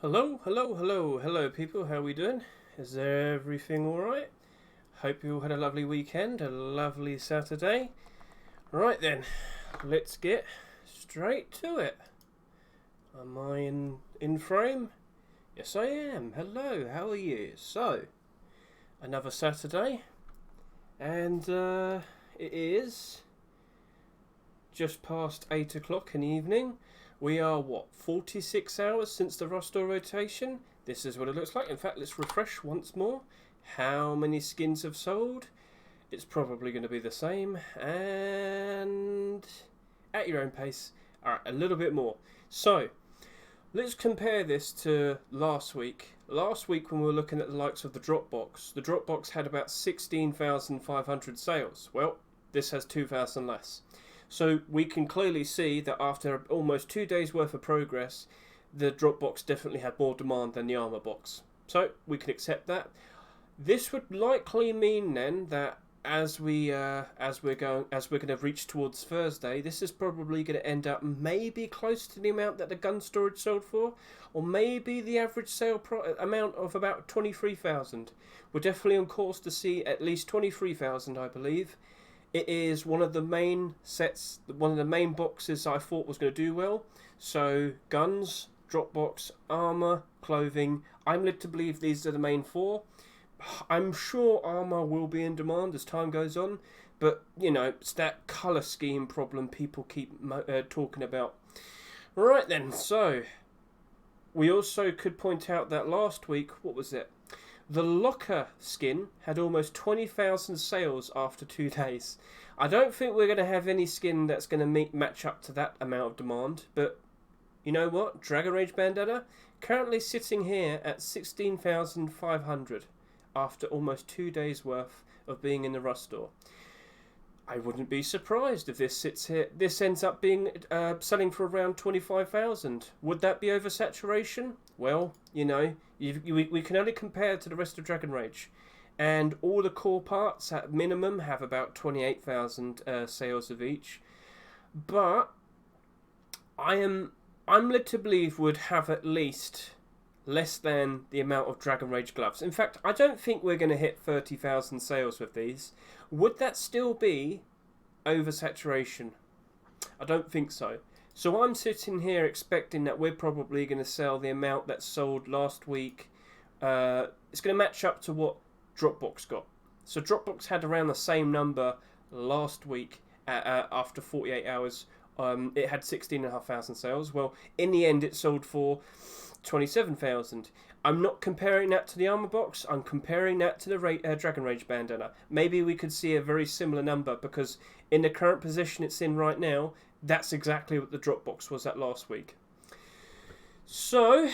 Hello, hello, hello, hello people, how are we doing? Is everything alright? Hope you all had a lovely weekend, a lovely Saturday. Right then, let's get straight to it. Am I in frame? Yes I am. Hello, how are you? So, another Saturday, and it is just past 8 o'clock in the evening. We are, 46 hours since the roster rotation? This is what it looks like. In fact, let's refresh once more. How many skins have sold? It's probably going to be the same. And at your own pace. Alright, a little bit more. So, let's compare this to last week. Last week when we were looking at the likes of the Dropbox, the Dropbox had about 16,500 sales. Well, this has 2,000 less. So we can clearly see that after almost 2 days worth of progress, the Dropbox definitely had more demand than the Armor box. So we can accept that. This would likely mean then that as we're going to reach towards Thursday, this is probably going to end up maybe close to the amount that the gun storage sold for, or maybe the average sale amount of about 23,000. We're definitely on course to see at least 23,000, I believe. It is one of the main sets, one of the main boxes I thought was going to do well. So, guns, Dropbox, armor, clothing. I'm led to believe these are the main four. I'm sure armor will be in demand as time goes on. But, you know, it's that colour scheme problem people keep talking about. Right then, so, we also could point out that last week, what was it? The Locker skin had almost 20,000 sales after 2 days. I don't think we're going to have any skin that's going to match up to that amount of demand, but you know what? Dragon Rage Bandana currently sitting here at 16,500 after almost 2 days worth of being in the Rust store. I wouldn't be surprised if this sits here. This ends up being selling for around 25,000. Would that be oversaturation? Well, you know, we can only compare to the rest of Dragon Rage, and all the core parts at minimum have about 28,000 sales of each. But I'm led to believe would have at least less than the amount of Dragon Rage gloves. In fact, I don't think we're going to hit 30,000 sales with these. Would that still be oversaturation? I don't think so. So I'm sitting here expecting that we're probably going to sell the amount that sold last week. It's going to match up to what Dropbox got. So Dropbox had around the same number last week after 48 hours. It had 16,500 sales. Well, in the end, it sold for 27,000. I'm not comparing that to the armor box. I'm comparing that to the Dragon Rage bandana. Maybe we could see a very similar number because in the current position it's in right now, that's exactly what the Dropbox was at last week. So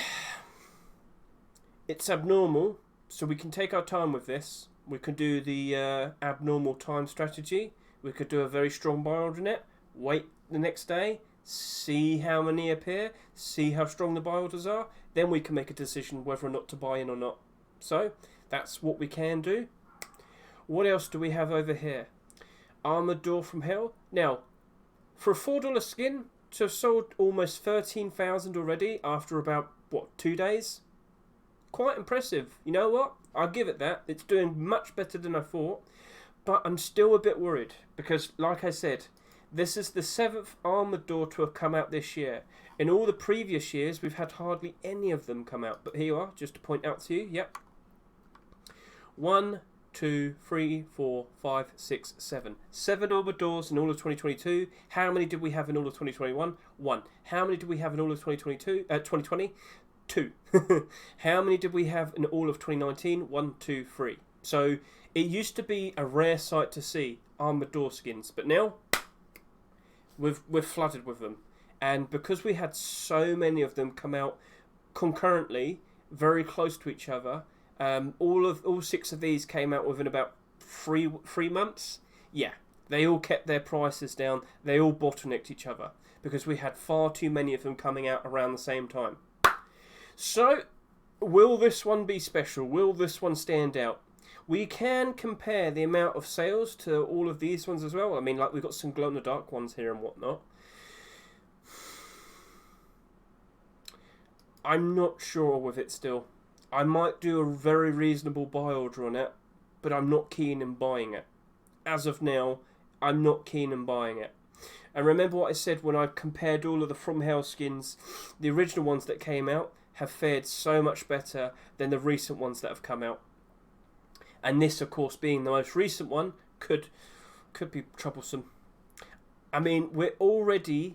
it's abnormal. So we can take our time with this. We can do the abnormal time strategy. We could do a very strong buy order net. Wait the next day. See how many appear, see how strong the buy orders are, then we can make a decision whether or not to buy in or not. So, that's what we can do. What else do we have over here? Armored Door from Hell. Now, for a $4 skin, to have sold almost 13,000 already after about, 2 days? Quite impressive. You know what? I'll give it that. It's doing much better than I thought. But I'm still a bit worried because, like I said, this is the 7th Armoured Door to have come out this year. In all the previous years, we've had hardly any of them come out. But here you are, just to point out to you. Yep. 1, 2, 3, 4, 5, 6, 7. 7 Armoured Doors in all of 2022. How many did we have in all of 2021? 1. How many did we have in all of 2020? 2. How many did we have in all of 2019? 1, 2, 3. So it used to be a rare sight to see Armoured Door skins. But now we're flooded with them, and because we had so many of them come out concurrently, very close to each other, all 6 of these came out within about three months. Yeah, they all kept their prices down. They all bottlenecked each other because we had far too many of them coming out around the same time. So, will this one be special? Will this one stand out? We can compare the amount of sales to all of these ones as well. I mean, like, we've got some glow-in-the-dark ones here and whatnot. I'm not sure with it still. I might do a very reasonable buy order on it, but I'm not keen in buying it. As of now, I'm not keen in buying it. And remember what I said when I compared all of the From Hell skins, the original ones that came out have fared so much better than the recent ones that have come out. And this, of course, being the most recent one, could be troublesome. I mean, we're already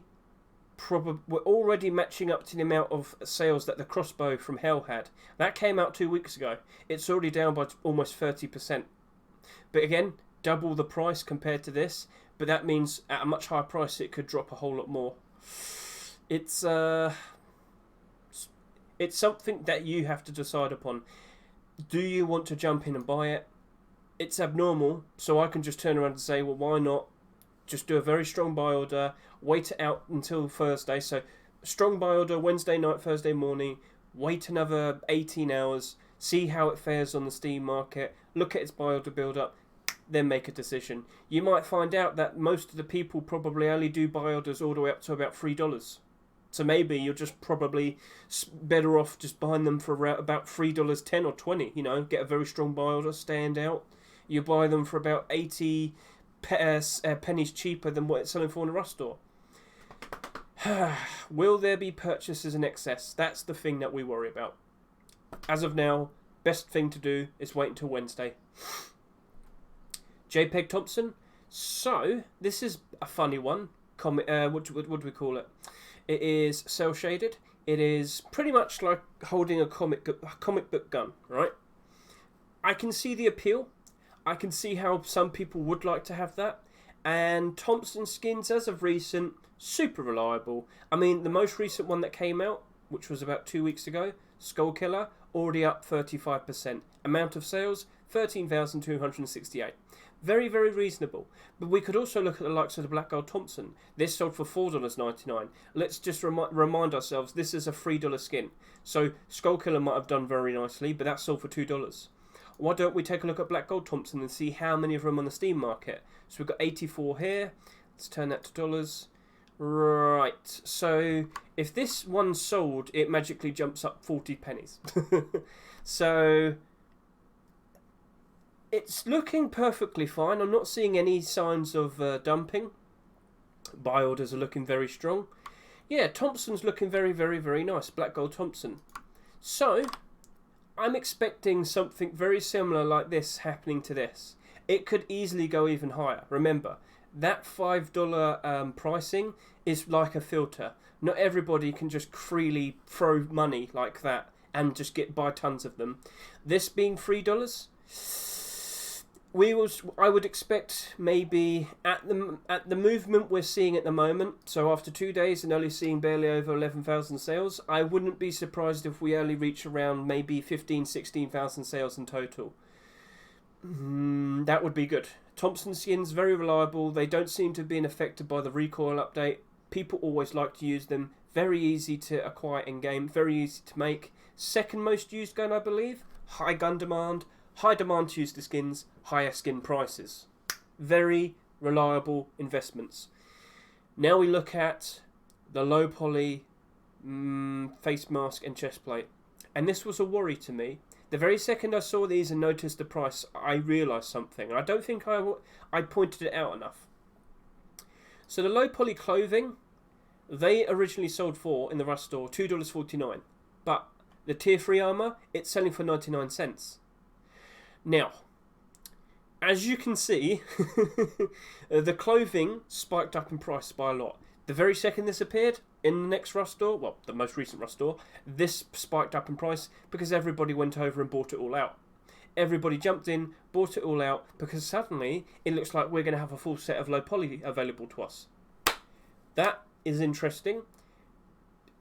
matching up to the amount of sales that the crossbow from Hell had. That came out 2 weeks ago. It's already down by almost 30%. But again, double the price compared to this. But that means at a much higher price it could drop a whole lot more. It's something that you have to decide upon. Do you want to jump in and buy it? It's abnormal, so I can just turn around and say, well, why not? Just do a very strong buy order, wait it out until Thursday. So, strong buy order Wednesday night, Thursday morning, wait another 18 hours, see how it fares on the Steam market, look at its buy order build up, then make a decision. You might find out that most of the people probably only do buy orders all the way up to about $3. So maybe you're just probably better off just buying them for about $3.10 or $20. You know, get a very strong buy order, stand out. You buy them for about 80 pennies cheaper than what it's selling for in a Rust store. Will there be purchases in excess? That's the thing that we worry about. As of now, best thing to do is wait until Wednesday. JPEG Thompson. So, this is a funny one. What do we call it? It is cel shaded. It is pretty much like holding a comic book gun, right? I can see the appeal. I can see how some people would like to have that. And Thompson skins, as of recent, super reliable. I mean, the most recent one that came out, which was about 2 weeks ago, Skull Killer, already up 35%. Amount of sales, 13,268. Very, very reasonable. But we could also look at the likes of the Black Gold Thompson. This sold for $4.99. Let's just remind ourselves, this is a $3 skin. So Skull Killer might have done very nicely, but that sold for $2. Why don't we take a look at Black Gold Thompson and see how many of them on the Steam market? So we've got 84 here. Let's turn that to dollars. Right. So if this one sold, it magically jumps up 40 pennies. So it's looking perfectly fine. I'm not seeing any signs of dumping. Buy orders are looking very strong. Yeah, Thompson's looking very, very, very nice. Black Gold Thompson. So I'm expecting something very similar like this happening to this. It could easily go even higher. Remember, that $5 pricing is like a filter. Not everybody can just freely throw money like that and just buy tons of them. This being $3, I would expect maybe at the movement we're seeing at the moment, so after 2 days and only seeing barely over 11,000 sales, I wouldn't be surprised if we only reach around maybe 16,000 sales in total. That would be good. Thompson skins, very reliable. They don't seem to have been affected by the recoil update. People always like to use them. Very easy to acquire in-game, very easy to make. Second most used gun, I believe. High gun demand. High demand to use the skins, higher skin prices. Very reliable investments. Now we look at the low poly face mask and chest plate. And this was a worry to me. The very second I saw these and noticed the price, I realised something. I don't think I pointed it out enough. So the low poly clothing, they originally sold for, in the Rust store, $2.49. But the tier 3 armour, it's selling for 99 cents. Now, as you can see, the clothing spiked up in price by a lot. The very second this appeared in the next Rust store, well, the most recent Rust store, this spiked up in price because everybody went over and bought it all out. Everybody jumped in, bought it all out, because suddenly it looks like we're going to have a full set of low poly available to us. That is interesting.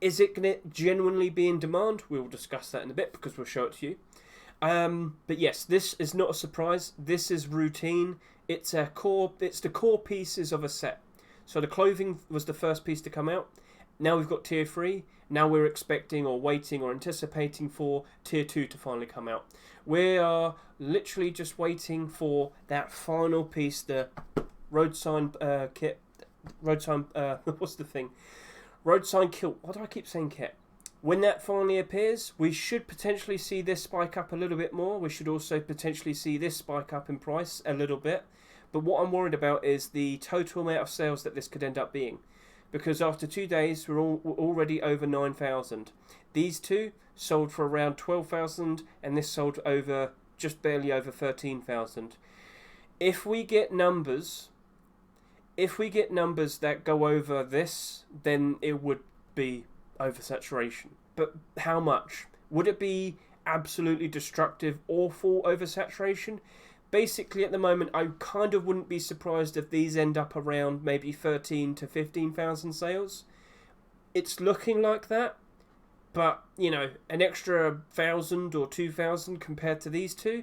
Is it going to genuinely be in demand? We will discuss that in a bit because we'll show it to you. But yes, this is not a surprise. This is routine. It's the core pieces of a set. So the clothing was the first piece to come out. Now we've got tier 3. Now we're expecting or waiting or anticipating for tier 2 to finally come out. We are literally just waiting for that final piece, the road sign kit. Road sign, what's the thing? Road sign kilt. Why do I keep saying kit? When that finally appears, we should potentially see this spike up a little bit more. We should also potentially see this spike up in price a little bit. But what I'm worried about is the total amount of sales that this could end up being. Because after 2 days, we're already over 9,000. These two sold for around 12,000, and this sold over just barely over 13,000. If we get numbers that go over this, then it would be oversaturation. But how much? Would it be absolutely destructive, awful oversaturation? Basically, at the moment, I kind of wouldn't be surprised if these end up around maybe 13 to 15,000 sales. It's looking like that, but, you know, an extra 1,000 or 2,000 compared to these two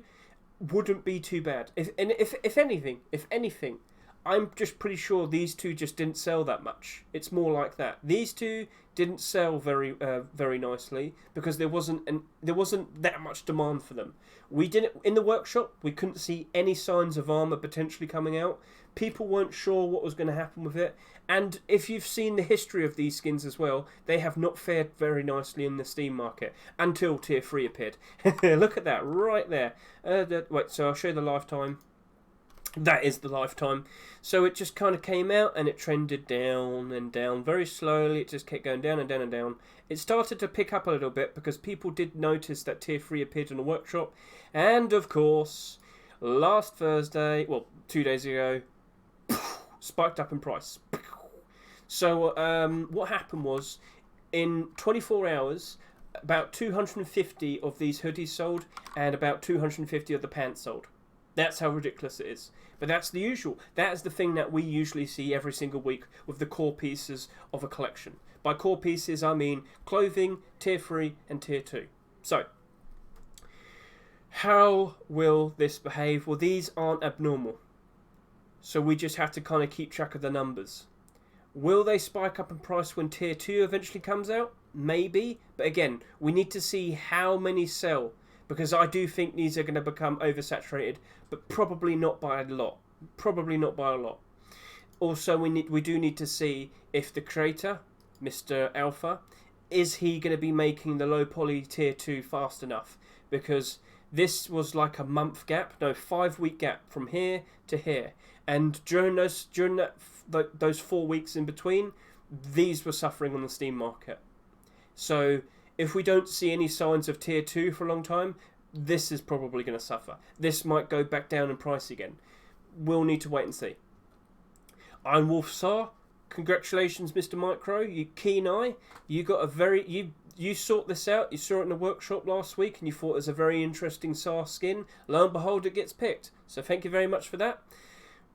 wouldn't be too bad. If anything, I'm just pretty sure these two just didn't sell that much. It's more like that. These two didn't sell very nicely because there wasn't that much demand for them. We didn't in the workshop. We couldn't see any signs of armor potentially coming out. People weren't sure what was going to happen with it. And if you've seen the history of these skins as well, they have not fared very nicely in the Steam market until Tier 3 appeared. Look at that right there. Wait, so I'll show you the lifetime. That is the lifetime. So it just kind of came out and it trended down and down very slowly. It just kept going down and down and down. It started to pick up a little bit because people did notice that Tier 3 appeared in the workshop. And of course, last Thursday, well, 2 days ago, spiked up in price. So what happened was, in 24 hours, about 250 of these hoodies sold and about 250 of the pants sold. That's how ridiculous it is. But that's the usual. That is the thing that we usually see every single week with the core pieces of a collection. By core pieces, I mean clothing, Tier 3 and Tier 2. So, how will this behave? Well, these aren't abnormal. So we just have to kind of keep track of the numbers. Will they spike up in price when Tier 2 eventually comes out? Maybe. But again, we need to see how many sell. Because I do think these are going to become oversaturated, but probably not by a lot. Probably not by a lot. Also, we do need to see if the creator, Mr. Alpha, is he going to be making the low poly Tier 2 fast enough? Because this was like a month gap, no, 5-week gap from here to here. And during those 4 weeks in between, these were suffering on the Steam market. So if we don't see any signs of Tier 2 for a long time, this is probably going to suffer. This might go back down in price again. We'll need to wait and see. Iron Wolf Saw, congratulations, Mr. Micro. You keen eye. You got a very you sort this out. You saw it in the workshop last week and you thought it was a very interesting Saw skin. Lo and behold, it gets picked. So thank you very much for that.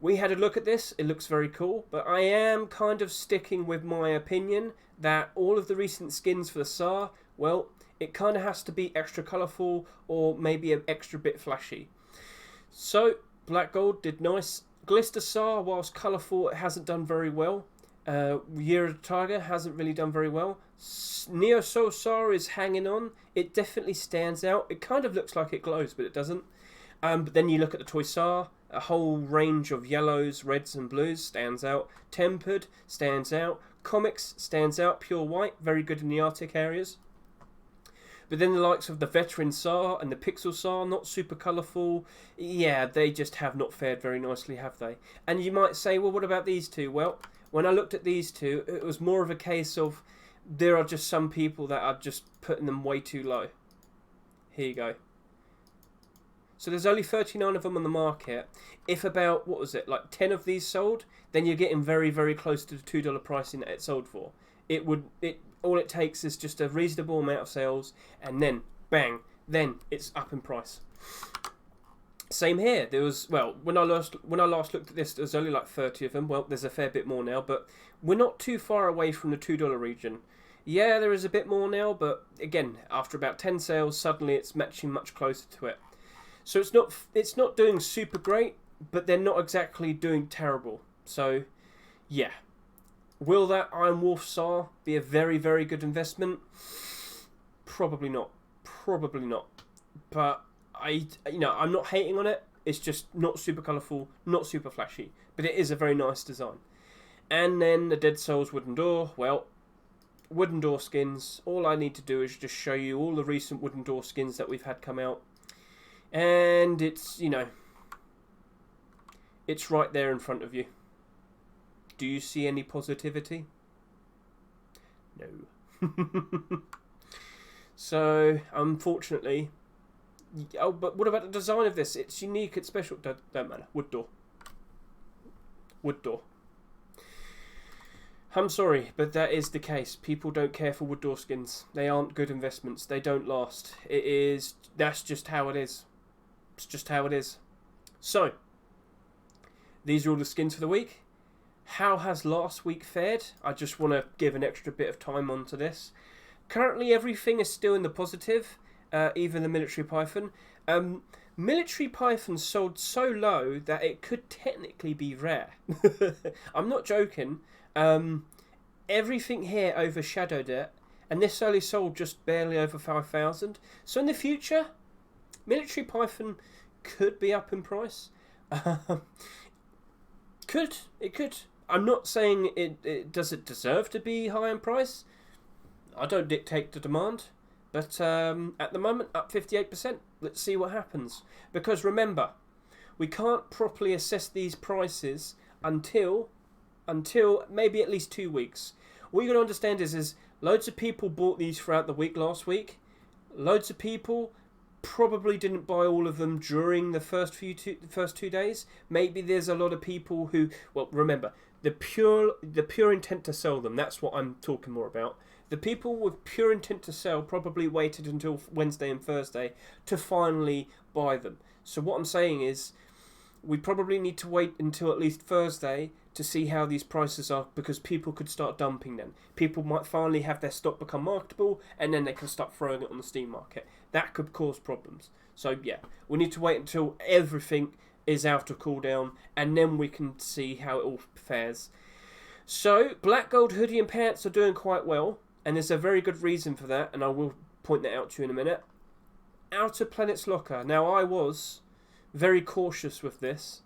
We had a look at this. It looks very cool, but I am kind of sticking with my opinion that all of the recent skins for the SAR, well, it kind of has to be extra colourful or maybe an extra bit flashy. So, Black Gold did nice. Glister SAR, whilst colourful, it hasn't done very well. Year of the Tiger hasn't really done very well. Neo Soul SAR is hanging on. It definitely stands out. It kind of looks like it glows, but it doesn't. But then you look at the Toy SAR. A whole range of yellows, reds and blues stands out. Tempered standds out. Comics stands out. Pure white, very good in the Arctic areas. But then the likes of the Veteran SAR and the Pixel SAR, not super colourful. Yeah, they just have not fared very nicely, have they? And you might say, well, what about these two? Well, when I looked at these two, it was more of a case of there are just some people that are just putting them way too low. Here you go. So there's only 39 of them on the market. If about, what was it, like 10 of these sold, then you're getting very, very close to the $2 pricing that it sold for. All it takes is just a reasonable amount of sales, and then, bang, then it's up in price. Same here. There was, well, when I last looked at this, there was only like 30 of them. Well, there's a fair bit more now, but we're not too far away from the $2 region. Yeah, there is a bit more now, but again, after about 10 sales, suddenly it's matching much closer to it. So it's not doing super great, but they're not exactly doing terrible. So, yeah. Will that Iron Wolf SAR be a very, very good investment? Probably not. Probably not. But I'm not hating on it. It's just not super colourful, not super flashy, but it is a very nice design. And then the Dead Souls Wooden Door. Well, wooden door skins. All I need to do is just show you all the recent wooden door skins that we've had come out. And it's, you know, it's right there in front of you. Do you see any positivity? No. So, unfortunately... Oh, but what about the design of this? It's unique, it's special. Don't matter. Wood door. Wood door. I'm sorry, but that is the case. People don't care for wood door skins. They aren't good investments. They don't last. That's just how it is. It's just how it is. So, these are all the skins for the week. How has last week fared? I just want to give an extra bit of time onto this. Currently, everything is still in the positive, even the military python. Military python sold so low that it could technically be rare. I'm not joking. Everything here overshadowed it, and this only sold just barely over 5,000. So in the future, military python could be up in price. It could. I'm not saying it does it deserve to be high in price. I don't dictate the demand, but at the moment up 58%. Let's see what happens. Because remember, we can't properly assess these prices until maybe at least 2 weeks. What you got to understand is loads of people bought these throughout the week last week. Loads of people probably didn't buy all of them during the first 2 days. Maybe there's a lot of people who, well, remember, the pure intent to sell them. That's what I'm talking more about. The people with pure intent to sell probably waited until Wednesday and Thursday to finally buy them. So what I'm saying is, we probably need to wait until at least Thursday to see how these prices are, because people could start dumping them. People might finally have their stock become marketable, and then they can start throwing it on the Steam market. That could cause problems. So yeah, we need to wait until everything is out of cooldown, and then we can see how it all fares. So, black gold hoodie and pants are doing quite well, and there's a very good reason for that, and I will point that out to you in a minute. Outer Planets Locker. Now, I was very cautious with this.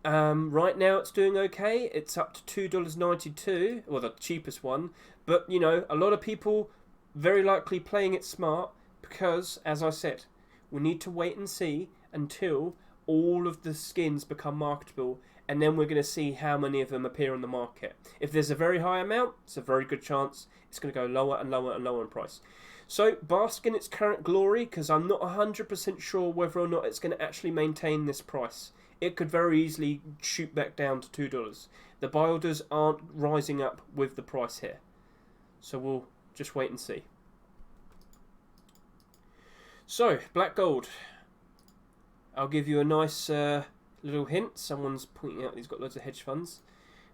Right now it's doing okay. It's up to $2.92, or the cheapest one. But, you know, a lot of people very likely playing it smart because, as I said, we need to wait and see until all of the skins become marketable, and then we're going to see how many of them appear on the market. If there's a very high amount, it's a very good chance it's going to go lower and lower and lower in price. So, bask in its current glory, because I'm not 100% sure whether or not it's going to actually maintain this price. It could very easily shoot back down to $2. The buy orders aren't rising up with the price here. So we'll just wait and see. So, black gold. I'll give you a nice little hint. Someone's pointing out he's got loads of hedge funds.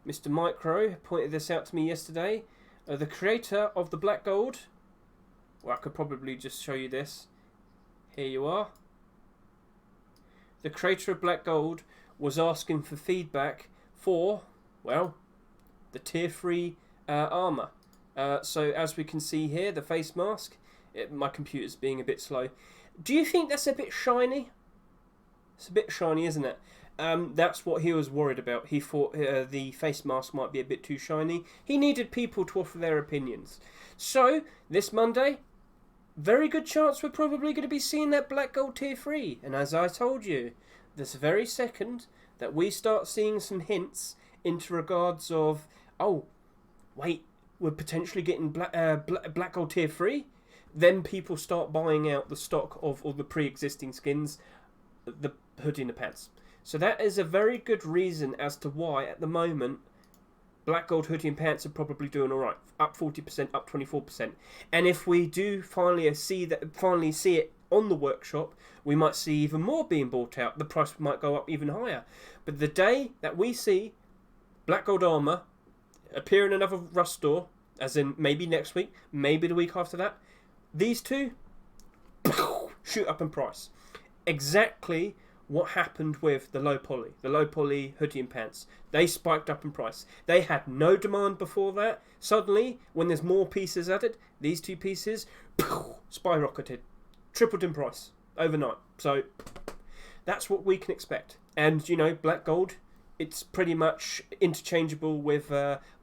Mr. Micro pointed this out to me yesterday. The creator of the black gold. Well, I could probably just show you this. Here you are. The creator of black gold was asking for feedback for, well, the tier 3 armour. So as we can see here, the face mask. My computer's being a bit slow. Do you think that's a bit shiny? It's a bit shiny, isn't it? That's what he was worried about. He thought the face mask might be a bit too shiny. He needed people to offer their opinions. So, this Monday, very good chance we're probably going to be seeing that black gold tier 3. And as I told you, this very second that we start seeing some hints into regards of, oh, wait, we're potentially getting black gold tier 3, then people start buying out the stock of all the pre-existing skins, the hoodie and the pants. So that is a very good reason as to why, at the moment, black gold hoodie and pants are probably doing alright. Up 40%, up 24%. And if we do finally see it on the workshop, we might see even more being bought out. The price might go up even higher. But the day that we see black gold armour appear in another Rust store, as in maybe next week, maybe the week after that, these two shoot up in price. Exactly what happened with the low poly hoodie and pants. They spiked up in price. They had no demand before that. Suddenly, when there's more pieces added, these two pieces skyrocketed, tripled in price overnight. So that's what we can expect. And you know, black gold, it's pretty much interchangeable with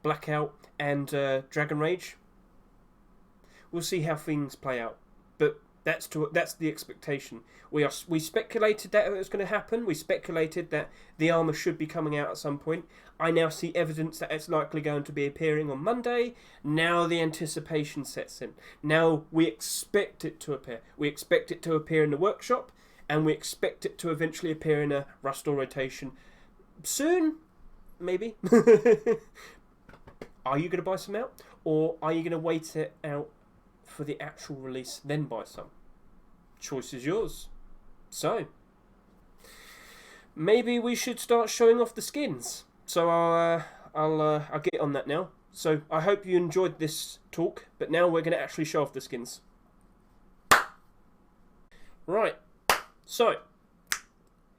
blackout and dragon rage. We'll see how things play out. But that's the expectation. We speculated that it was going to happen. We speculated that the armour should be coming out at some point. I now see evidence that it's likely going to be appearing on Monday. Now the anticipation sets in. Now we expect it to appear. We expect it to appear in the workshop, and we expect it to eventually appear in a Rust rotation soon, maybe. Are you going to buy some out, or are you going to wait it out for the actual release, then buy some? Choice is yours. So, maybe we should start showing off the skins. So I'll get on that now. So I hope you enjoyed this talk, but now we're going to actually show off the skins. Right. So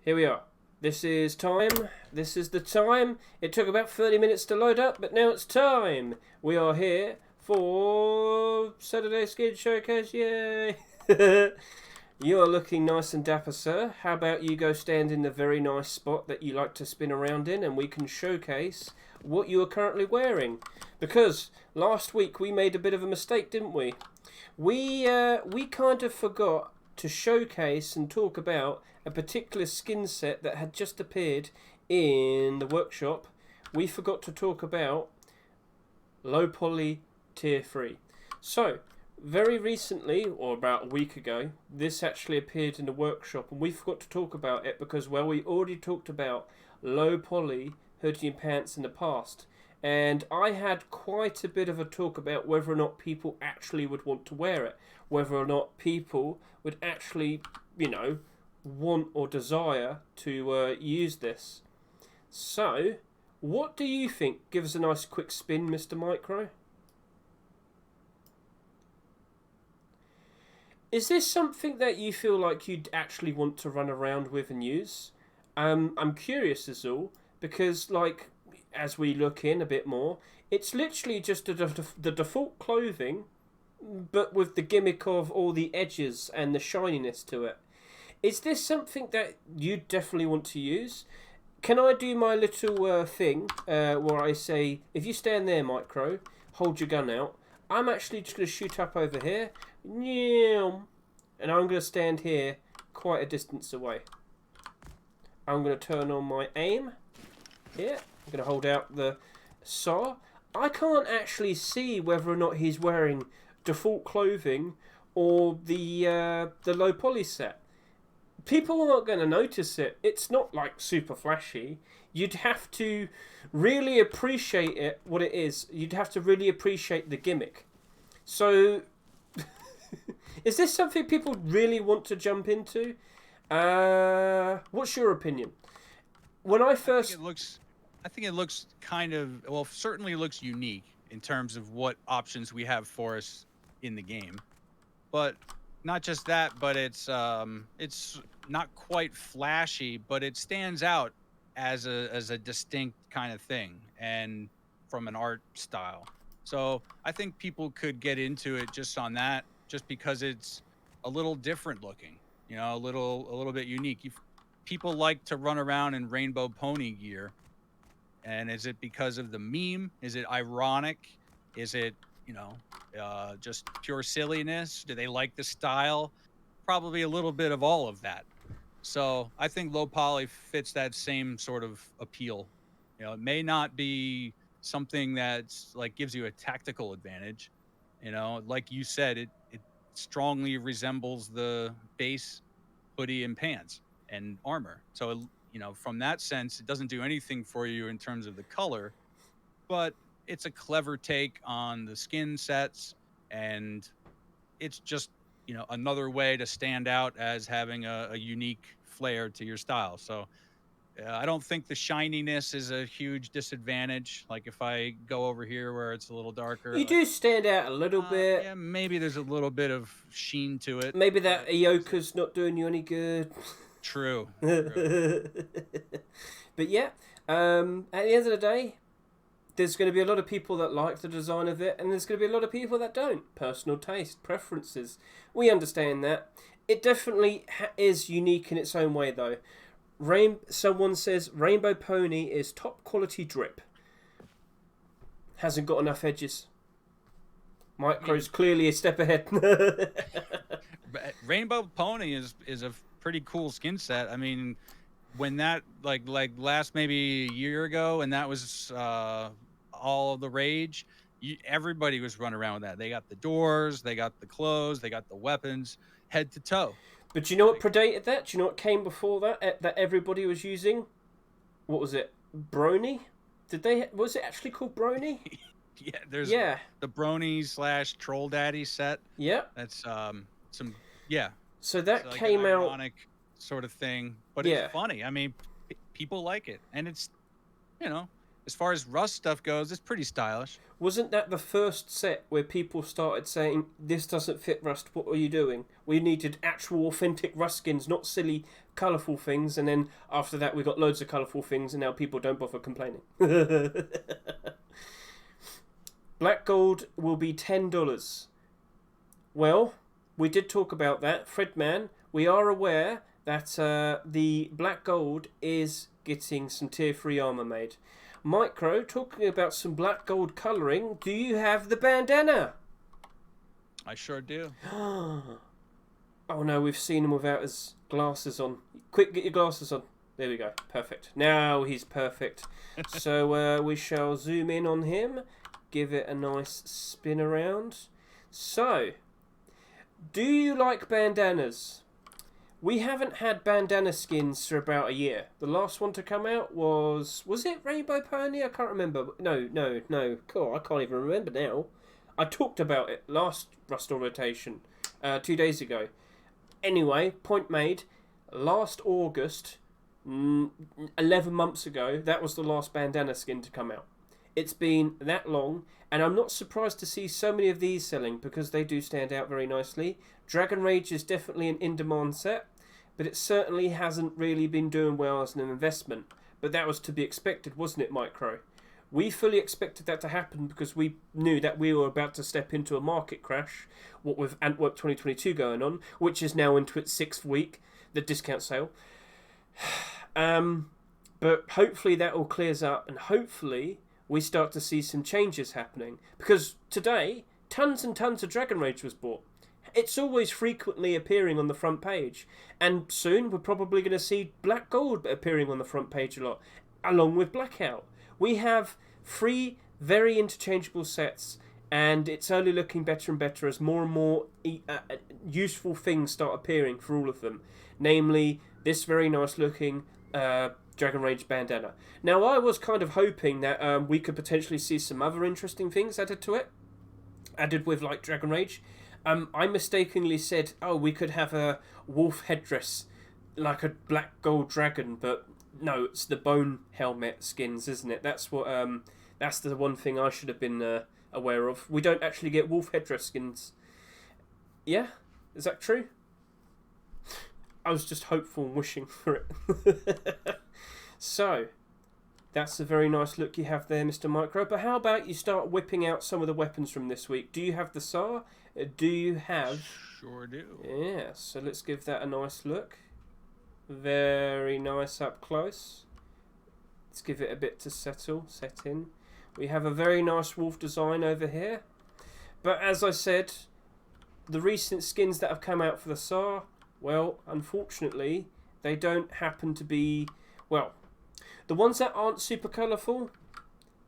here we are. This is time. This is the time. It took about 30 minutes to load up, but now it's time. We are here for Saturday Skin Showcase. Yay! You are looking nice and dapper, sir. How about you go stand in the very nice spot that you like to spin around in, and we can showcase what you are currently wearing. Because last week we made a bit of a mistake, didn't we? We kind of forgot to showcase and talk about a particular skin set that had just appeared in the workshop. We forgot to talk about low poly tier 3. So very recently, or about a week ago, this actually appeared in the workshop, and we forgot to talk about it because, well, we already talked about low poly hoodie and pants in the past, and I had quite a bit of a talk about whether or not people actually would want to wear it, whether or not people would actually, want or desire to use this. So, what do you think? Give us a nice quick spin, Mr. Micro. Is this something that you feel like you'd actually want to run around with and use? I'm curious as all, because as we look in a bit more, it's literally just the default clothing, but with the gimmick of all the edges and the shininess to it. Is this something that you definitely want to use? Can I do my little thing where I say, if you stand there, Micro, hold your gun out. I'm actually just going to shoot up over here. And I'm going to stand here quite a distance away. I'm going to turn on my aim here. I'm going to hold out the saw. I can't actually see whether or not he's wearing default clothing or the low poly set. People aren't going to notice it. It's not super flashy. You'd have to really appreciate it, what it is. You'd have to really appreciate the gimmick. So, is this something people really want to jump into? What's your opinion? When I first... I think it looks kind of... Well, certainly looks unique in terms of what options we have for us in the game. But not just that, but it's not quite flashy, but it stands out as a distinct kind of thing and from an art style. So I think people could get into it just on that, just because it's a little different looking, a little bit unique. People like to run around in rainbow pony gear, and is it because of the meme? Is it ironic? Is it just pure silliness? Do they like the style? Probably a little bit of all of that. So I think low poly fits that same sort of appeal. It may not be something that's gives you a tactical advantage. Like you said, it strongly resembles the base hoodie and pants and armor. So, from that sense, it doesn't do anything for you in terms of the color, but it's a clever take on the skin sets, and it's just, another way to stand out as having a unique flair to your style. So I don't think the shininess is a huge disadvantage. Like if I go over here where it's a little darker, you do stand out a little bit. Yeah, maybe there's a little bit of sheen to it. Maybe that Ioka's not doing you any good. True. But yeah, at the end of the day, there's going to be a lot of people that like the design of it, and there's going to be a lot of people that don't. Personal taste, preferences. We understand that. It definitely is unique in its own way, though. Someone says Rainbow Pony is top quality drip. Hasn't got enough edges. Micro's clearly a step ahead. Rainbow Pony is a pretty cool skin set. I mean, when that like last maybe a year ago, and that was all the rage. Everybody was running around with that. They got the doors, they got the clothes, they got the weapons, head to toe. But do you know what predated that? Do you know what came before that? That everybody was using? What was it? Brony? Was it actually called Brony? Yeah, there's the Brony / Troll Daddy set. Yeah. That's So that like came an out ironic sort of thing, but it's funny. I mean, people like it, and it's as far as Rust stuff goes, it's pretty stylish. Wasn't that the first set where people started saying, this doesn't fit Rust, what are you doing? We needed actual authentic Rust skins, not silly, colourful things, and then after that we got loads of colourful things, and now people don't bother complaining. Black Gold will be $10. Well, we did talk about that. Fredman, we are aware that the Black Gold is getting some tier 3 armour made. Micro, talking about some black gold colouring, do you have the bandana? I sure do. Oh no, we've seen him without his glasses on. Quick, get your glasses on. There we go. Perfect. Now he's perfect. So we shall zoom in on him, give it a nice spin around. So, do you like bandanas? We haven't had bandana skins for about a year. The last one to come out was it Rainbow Pony? I can't remember. No. Cool, I can't even remember now. I talked about it last Rust rotation, 2 days ago. Anyway, point made. Last August, 11 months ago, that was the last bandana skin to come out. It's been that long, and I'm not surprised to see so many of these selling because they do stand out very nicely. Dragon Rage is definitely an in-demand set, but it certainly hasn't really been doing well as an investment. But that was to be expected, wasn't it, Micro? We fully expected that to happen because we knew that we were about to step into a market crash, what with Antwerp 2022 going on, which is now into its 6th week, the discount sale. But hopefully that all clears up, and hopefully we start to see some changes happening. Because today, tons and tons of Dragon Rage was bought. It's always frequently appearing on the front page. And soon we're probably going to see Black Gold appearing on the front page a lot, along with Blackout. We have 3 very interchangeable sets, and it's only looking better and better as more and more useful things start appearing for all of them. Namely, this very nice looking Dragon Rage bandana. Now, I was kind of hoping that we could potentially see some other interesting things added to it. Added with, like, Dragon Rage. I mistakenly said, we could have a wolf headdress, like a black gold dragon, but no, it's the bone helmet skins, isn't it? That's what. That's the one thing I should have been aware of. We don't actually get wolf headdress skins. Yeah? Is that true? I was just hopeful and wishing for it. So, that's a very nice look you have there, Mr. Micro. But how about you start whipping out some of the weapons from this week? Do you have the SAR? Do you have... Sure do. Yeah, so let's give that a nice look. Very nice up close. Let's give it a bit to set in. We have a very nice wolf design over here. But as I said, the recent skins that have come out for the SAR, well, unfortunately, they don't happen to be... Well, the ones that aren't super colourful,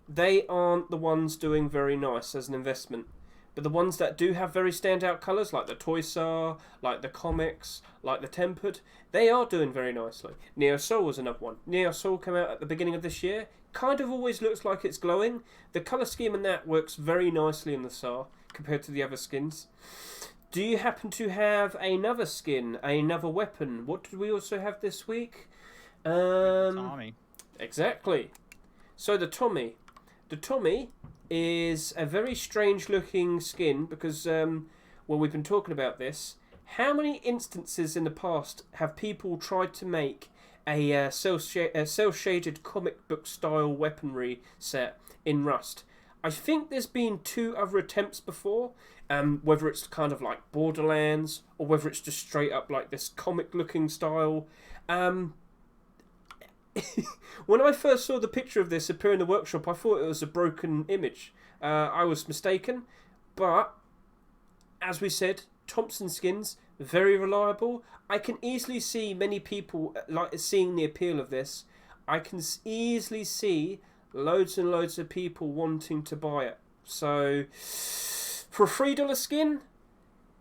they aren't the ones doing very nice as an investment. But the ones that do have very standout colours, like the Toy SAR, like the comics, like the Tempered, they are doing very nicely. Neo Soul was another one. Neo Soul came out at the beginning of this year. Kind of always looks like it's glowing. The colour scheme in that works very nicely in the SAR compared to the other skins. Do you happen to have another skin, another weapon? What did we also have this week? Tommy. Exactly. So the Tommy. The Tommy is a very strange looking skin because, we've been talking about this. How many instances in the past have people tried to make a cel-shaded comic book style weaponry set in Rust? I think there's been 2 other attempts before, whether it's kind of like Borderlands or whether it's just straight up like this comic looking style. When I first saw the picture of this appear in the workshop, I thought it was a broken image. I was mistaken, but as we said, Thompson skins, very reliable. I can easily see many people like seeing the appeal of this. I can easily see loads and loads of people wanting to buy it. So, for a $3 skin,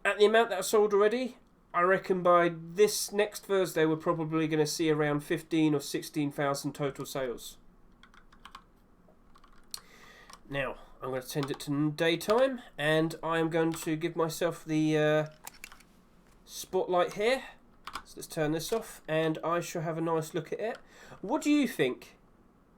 at the amount that I sold already, I reckon by this next Thursday we're probably going to see around 15 or 16,000 total sales. Now, I'm going to send it to daytime, and I am going to give myself the spotlight here. So let's turn this off, and I shall have a nice look at it. What do you think?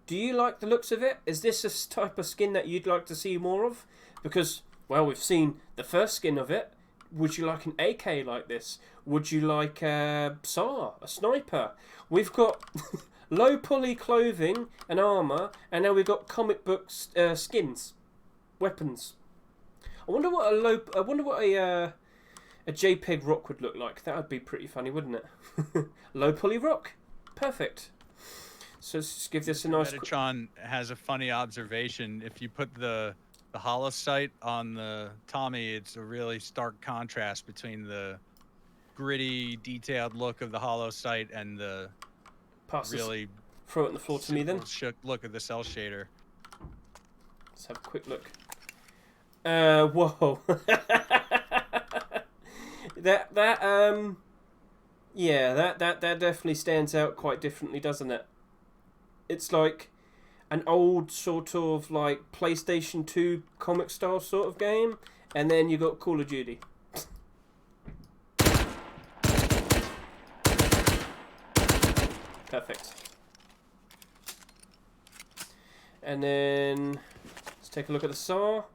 Do you like the looks of it? Is this a type of skin that you'd like to see more of? Because, well, we've seen the first skin of it. Would you like an AK like this? Would you like a SAR, a sniper? We've got low poly clothing and armour, and now we've got comic books skins, weapons. I wonder what a JPEG rock would look like. That would be pretty funny, wouldn't it? Low poly rock, perfect. So let's just give this a nice. Metatron has a funny observation. If you put the hollow sight on the Tommy, it's a really stark contrast between the gritty, detailed look of the hollow sight and the really throw it on the floor to me then. Look of the cell shader. Let's have a quick look. Whoa. that definitely stands out quite differently, doesn't it? It's like an old sort of like PlayStation 2 comic style sort of game, and then you got Call of Duty. Perfect. And then let's take a look at the SAR.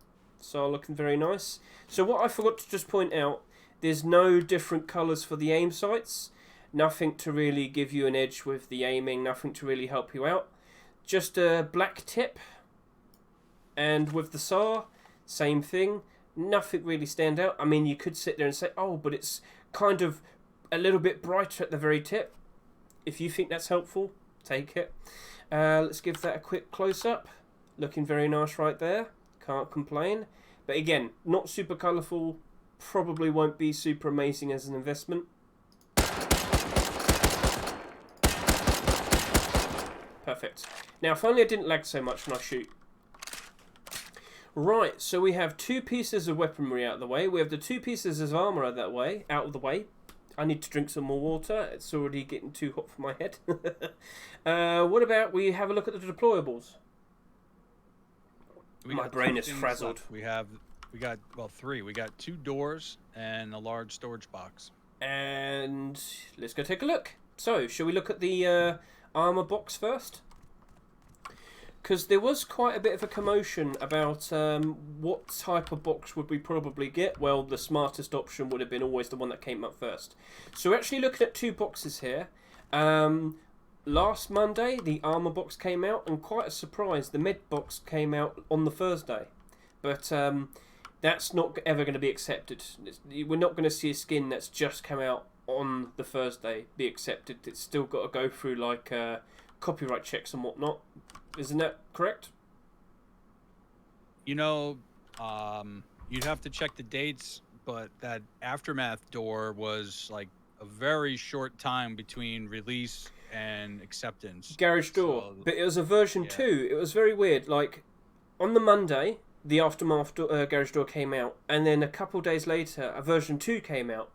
SAR looking very nice. So what I forgot to just point out, there's no different colours for the aim sights. Nothing to really give you an edge with the aiming, nothing to really help you out. Just a black tip. And with the SAR, same thing. Nothing really stand out. I mean, you could sit there and say, oh, but it's kind of a little bit brighter at the very tip. If you think that's helpful, take it. Let's give that a quick close-up. Looking very nice right there. Can't complain. But again, not super colourful. Probably won't be super amazing as an investment. Perfect. Now, if only I didn't lag so much when I shoot. Right, so we have 2 pieces of weaponry out of the way. We have the 2 pieces of armour out of the way. I need to drink some more water. It's already getting too hot for my head. What about we have a look at the deployables? My brain is frazzled. We got 3. We got 2 doors and a large storage box. And let's go take a look. So, shall we look at the armour box first? Because there was quite a bit of a commotion about what type of box would we probably get. Well, the smartest option would have been always the one that came up first. So we're actually looking at 2 boxes here. Last Monday, the armour box came out, and quite a surprise, the med box came out on the Thursday. But that's not ever going to be accepted. We're not going to see a skin that's just come out on the Thursday be accepted. It's still got to go through like copyright checks and whatnot. Isn't that correct? You know, you'd have to check the dates, but that Aftermath door was like a very short time between release and acceptance. Garage door. So, but it was a version 2. It was very weird. Like, on the Monday, the Aftermath garage door came out, and then a couple days later, a version 2 came out.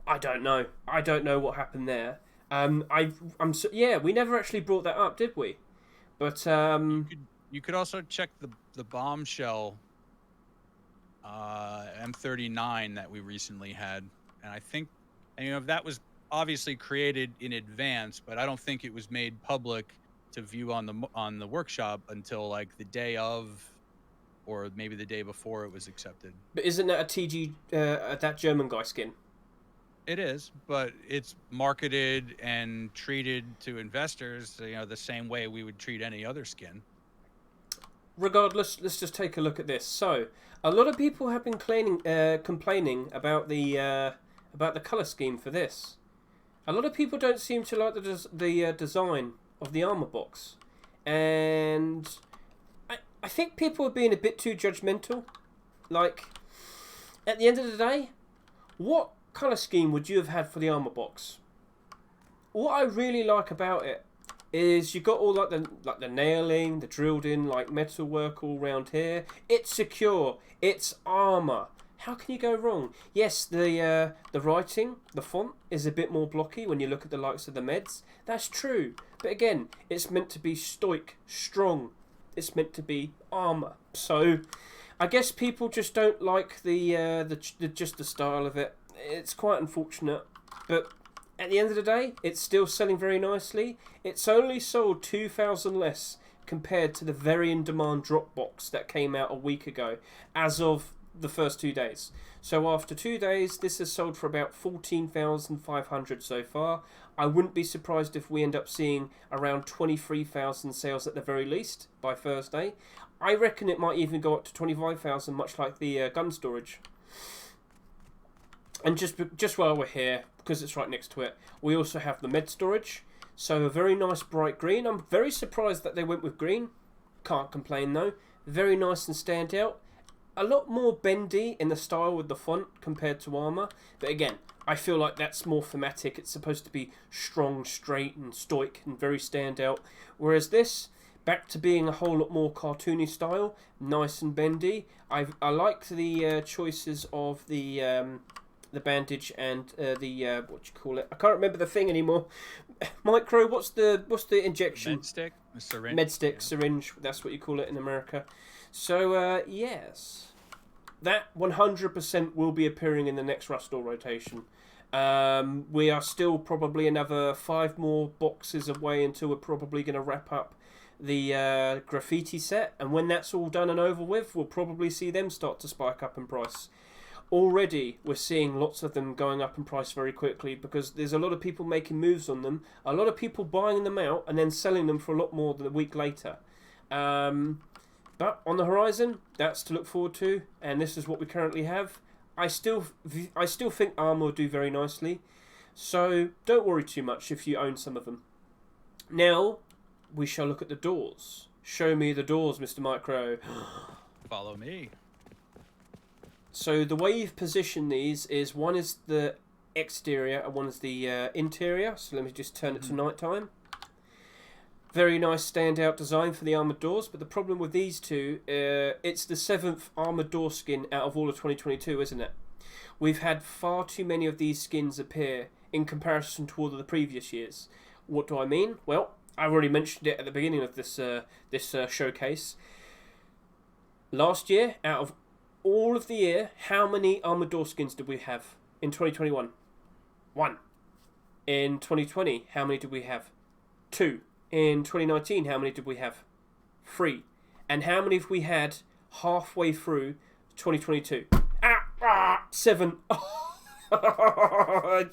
I don't know. I don't know what happened there. We never actually brought that up, did we? But you could also check the bombshell M39 that we recently had, and I think, that was obviously created in advance, but I don't think it was made public to view on the workshop until like the day of, or maybe the day before it was accepted. But isn't that a TG that German guy skin? It is, but it's marketed and treated to investors, the same way we would treat any other skin. Regardless, let's just take a look at this. So, a lot of people have been complaining about the color scheme for this. A lot of people don't seem to like the design of the armor box, and I think people are being a bit too judgmental. Like, at the end of the day, what colour scheme would you have had for the armour box? What I really like about it is you got all like the nailing, the drilled in like metal work all around here. It's secure. It's armour. How can you go wrong? Yes, the writing, the font is a bit more blocky when you look at the likes of the meds. That's true. But again, it's meant to be stoic, strong. It's meant to be armour. So I guess people just don't like the just the style of it. It's quite unfortunate, but at the end of the day, it's still selling very nicely. It's only sold 2,000 less compared to the very in-demand drop box that came out a week ago, as of the first 2 days. So after 2 days, this has sold for about 14,500 so far. I wouldn't be surprised if we end up seeing around 23,000 sales at the very least by Thursday. I reckon it might even go up to 25,000, much like the gun storage. And just while we're here, because it's right next to it, we also have the med storage. So a very nice bright green. I'm very surprised that they went with green. Can't complain though. Very nice and stand out. A lot more bendy in the style with the font compared to armour. But again, I feel like that's more thematic. It's supposed to be strong, straight and stoic and very stand out. Whereas this, back to being a whole lot more cartoony style. Nice and bendy. I like the choices of the bandage and the what do you call it? I can't remember the thing anymore. Micro. What's the injection? Med stick, a syringe. Med stick, syringe. That's what you call it in America. So yes, that 100% will be appearing in the next Rustore rotation. We are still probably another 5 more boxes away until we're probably going to wrap up the graffiti set, and when that's all done and over with, we'll probably see them start to spike up in price. Already we're seeing lots of them going up in price very quickly because there's a lot of people making moves on them, a lot of people buying them out and then selling them for a lot more than a week later. But on the horizon, that's to look forward to, and this is what we currently have. I still think armor will do very nicely, so don't worry too much if you own some of them. Now we shall look at the doors. Show me the doors, Mr. Micro. Follow me. So the way you've positioned these is one is the exterior and one is the interior. So let me just turn it to nighttime. Very nice standout design for the armoured doors, but the problem with these two, it's the 7th armoured door skin out of all of 2022, isn't it? We've had far too many of these skins appear in comparison to all of the previous years. What do I mean? Well, I've already mentioned it at the beginning of this showcase. Last year, out of all of the year, how many armoured door skins did we have in 2021? 1. In 2020, how many did we have? 2. In 2019, how many did we have? 3. And how many have we had halfway through 2022? 7.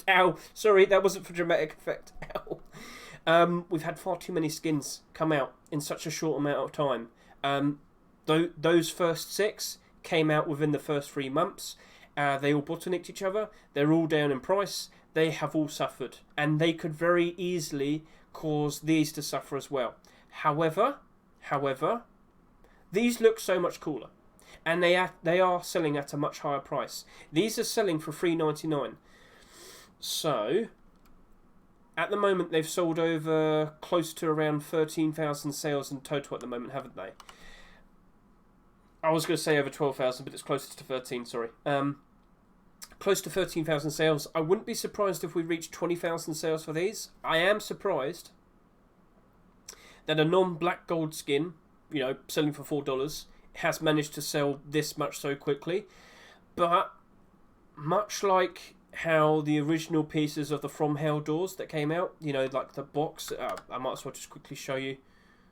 Ow. Sorry, that wasn't for dramatic effect. Ow. We've had far too many skins come out in such a short amount of time. Those first 6 came out within the first 3 months. They all bottlenecked each other. They're all down in price. They have all suffered. And they could very easily cause these to suffer as well. However, these look so much cooler. And they are selling at a much higher price. These are selling for $3.99. So, at the moment they've sold over close to around 13,000 sales in total at the moment, haven't they? I was going to say over 12,000, but it's closer to 13, sorry. Close to 13,000 sales. I wouldn't be surprised if we reach 20,000 sales for these. I am surprised that a non-black gold skin, selling for $4, has managed to sell this much so quickly. But much like how the original pieces of the From Hell doors that came out, like the box, I might as well just quickly show you.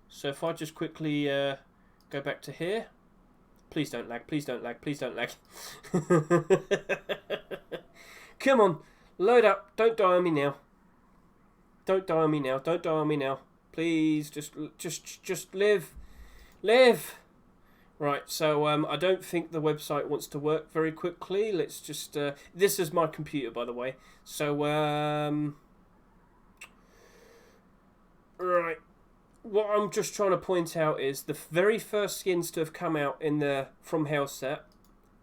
So if I just quickly go back to here. Please don't lag, please don't lag, please don't lag. Come on, load up. Don't die on me now. Don't die on me now. Don't die on me now. Please, just live. Live. Right, so I don't think the website wants to work very quickly. Let's just... this is my computer, by the way. So, right. What I'm just trying to point out is the very first skins to have come out in the From Hell set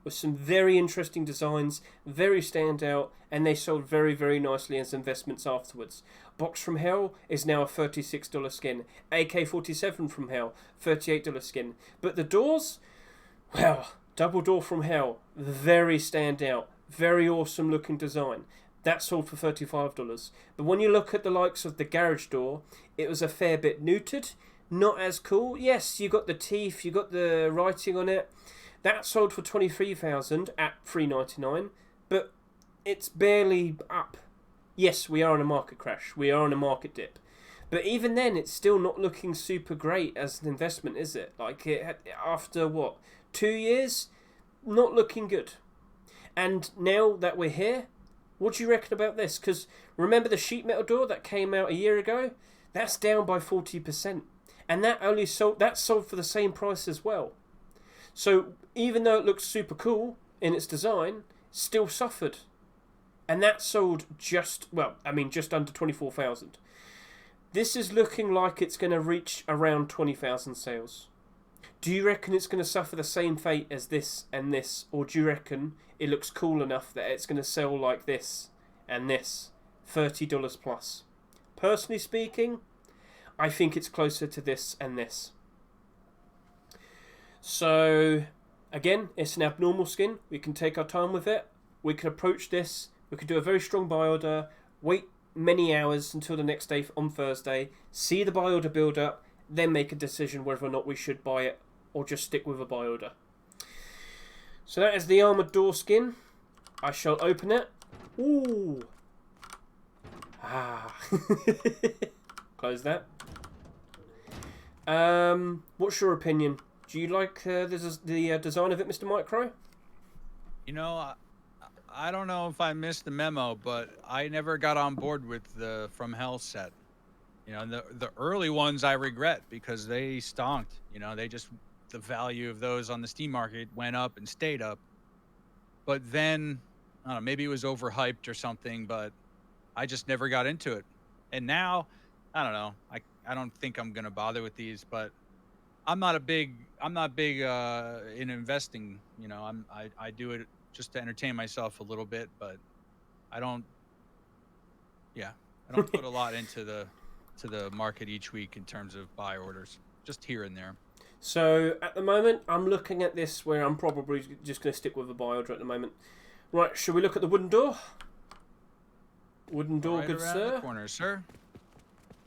with some very interesting designs, very standout, and they sold very, very nicely as investments afterwards. Box from Hell is now a $36 skin. AK-47 from Hell, $38 skin. But the doors, well, double door from Hell, very standout, very awesome looking design. That sold for $35. But when you look at the likes of the garage door, it was a fair bit neutered, not as cool. Yes, you got the teeth, you got the writing on it. That sold for $23,000 at $399, but it's barely up. Yes, we are in a market crash. We are in a market dip. But even then, it's still not looking super great as an investment, is it? Like, after, 2 years? Not looking good. And now that we're here, what do you reckon about this? Because remember the sheet metal door that came out a year ago? That's down by 40%. And that sold for the same price as well. So even though it looks super cool in its design, still suffered. And that sold just under 24,000. This is looking like it's going to reach around 20,000 sales. Do you reckon it's going to suffer the same fate as this and this? Or do you reckon it looks cool enough that it's going to sell like this and this? $30 plus. Personally speaking, I think it's closer to this and this. So, again, it's an abnormal skin. We can take our time with it. We can approach this. We could do a very strong buy order, wait many hours until the next day on Thursday, see the buy order build up, then make a decision whether or not we should buy it or just stick with a buy order. So that is the armoured door skin. I shall open it. Ooh. Close that. What's your opinion? Do you like the design of it, Mr. Micro? You know, I don't know if I missed the memo, but I never got on board with the From Hell set. You know, the early ones I regret because they stonked. You know, the value of those on the Steam market went up and stayed up. But then, I don't know, maybe it was overhyped or something, but I just never got into it. And now, I don't know, I don't think I'm going to bother with these, but I'm not big in investing. You know, I do it just to entertain myself a little bit, but I don't put a lot into the market each week in terms of buy orders, just here and there. So at the moment, I'm looking at this where I'm probably just going to stick with a buy order at the moment. Right, shall we look at the wooden door? Wooden door, right good around sir. The corner, sir.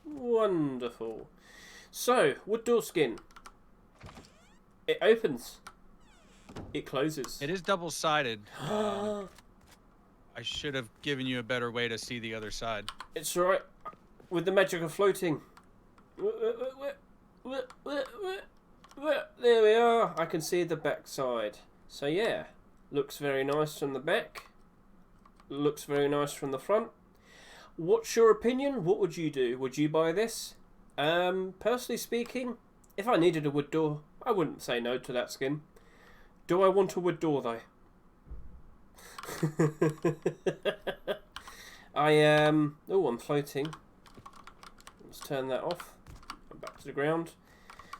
Wonderful. So, wood door skin. It opens. It closes. It is double-sided. I should have given you a better way to see the other side. It's alright. With the magic of floating. There we are. I can see the back side. So yeah, looks very nice from the back. Looks very nice from the front. What's your opinion? What would you do? Would you buy this? Personally speaking, if I needed a wood door, I wouldn't say no to that skin. Do I want a wood door though? Oh, I'm floating. Let's turn that off. I'm back to the ground.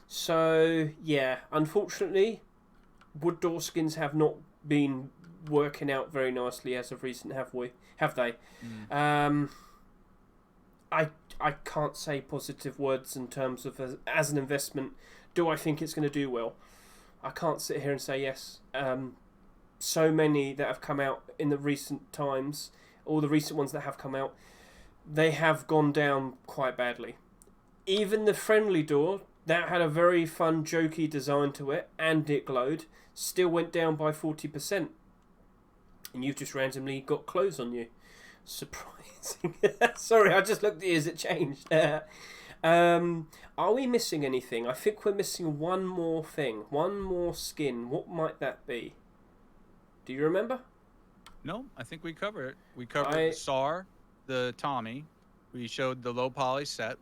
So, yeah, unfortunately, wood door skins have not been working out very nicely as of recent, have they? I can't say positive words in terms of as an investment. Do I think it's going to do well? I can't sit here and say yes. So many that have come out in the recent times, all the recent ones that have come out, they have gone down quite badly. Even the friendly door, that had a very fun, jokey design to it, and it glowed, still went down by 40%. And you've just randomly got clothes on you. Surprising. Sorry, I just looked at you as it changed. Are we missing anything? I think we're missing one more thing. One more skin. What might that be? Do you remember? No, I think we covered it. We covered the SAR, the Tommy. We showed the low poly set.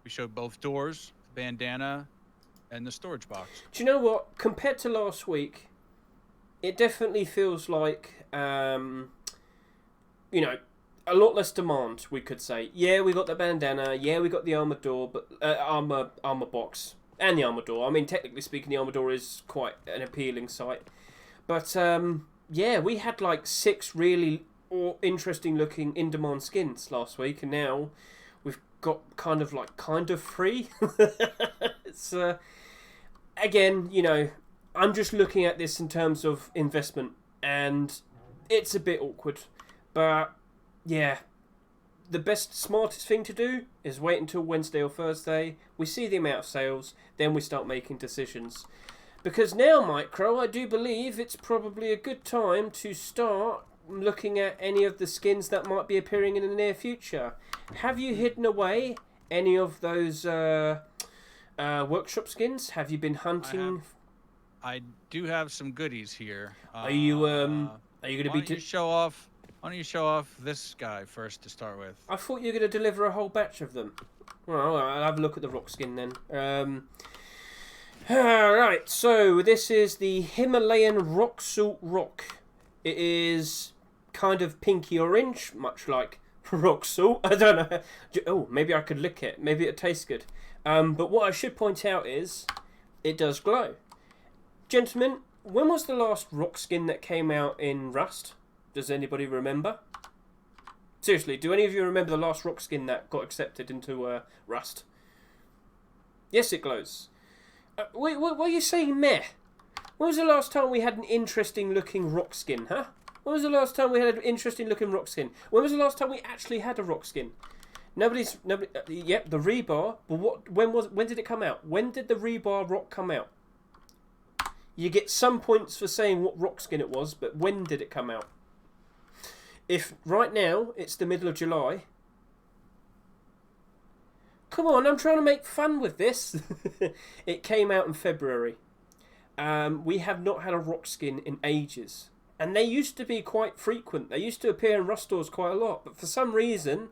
We showed both doors, the bandana, and the storage box. Do you know what? Compared to last week, it definitely feels like, a lot less demand, we could say. Yeah, we got the bandana. Yeah, we got the armor door, but armor box and the armor door. I mean, technically speaking, the armor door is quite an appealing sight. But yeah, we had like 6 really interesting looking in demand skins last week, and now we've got kind of free. It's again, I'm just looking at this in terms of investment, and it's a bit awkward. But yeah, the smartest thing to do is wait until Wednesday or Thursday. We see the amount of sales, then we start making decisions. Because now, Micro, I do believe it's probably a good time to start looking at any of the skins that might be appearing in the near future. Have you hidden away any of those workshop skins? Have you been hunting? I do have some goodies here. Are you going to be? Why don't you show off this guy first to start with? I thought you were going to deliver a whole batch of them. Well, I'll have a look at the rock skin then. Right, so this is the Himalayan Rock Salt Rock. It is kind of pinky orange, much like rock salt. I don't know. Oh, maybe I could lick it. Maybe it tastes good. But what I should point out is it does glow. Gentlemen, when was the last rock skin that came out in Rust? Does anybody remember? Seriously, do any of you remember the last rock skin that got accepted into Rust? Yes, it glows. Wait, what are you saying, meh? When was the last time we had an interesting looking rock skin, huh? When was the last time we had an interesting looking rock skin? When was the last time we actually had a rock skin? Nobody. Yep, the rebar. But when did it come out? When did the rebar rock come out? You get some points for saying what rock skin it was, but when did it come out? If right now it's the middle of July. Come on, I'm trying to make fun with this. It came out in February. We have not had a rock skin in ages. And they used to be quite frequent. They used to appear in Rust stores quite a lot. But for some reason,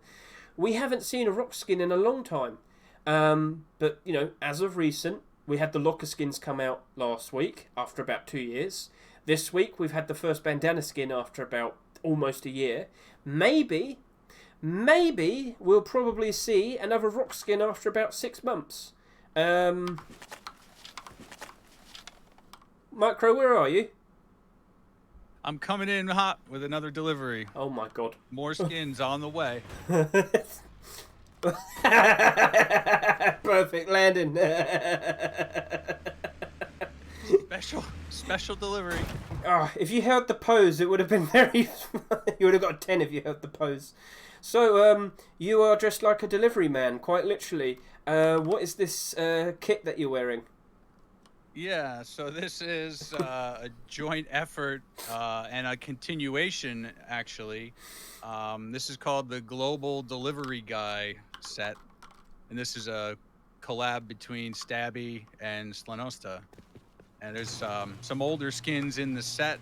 we haven't seen a rock skin in a long time. But, as of recent, we had the locker skins come out last week after about 2 years. This week, we've had the first bandana skin after about almost a year. Maybe we'll probably see another rock skin after about 6 months. Micro, where are you? I'm coming in hot with another delivery. Oh my god. More skins on the way. Perfect landing. Special delivery. If you held the pose, it would have been very... You would have got a 10 if you held the pose. So, you are dressed like a delivery man, quite literally. What is this kit that you're wearing? Yeah, so this is a joint effort and a continuation, actually. This is called the Global Delivery Guy set. And this is a collab between Stabby and Slanosta. And there's some older skins in the set.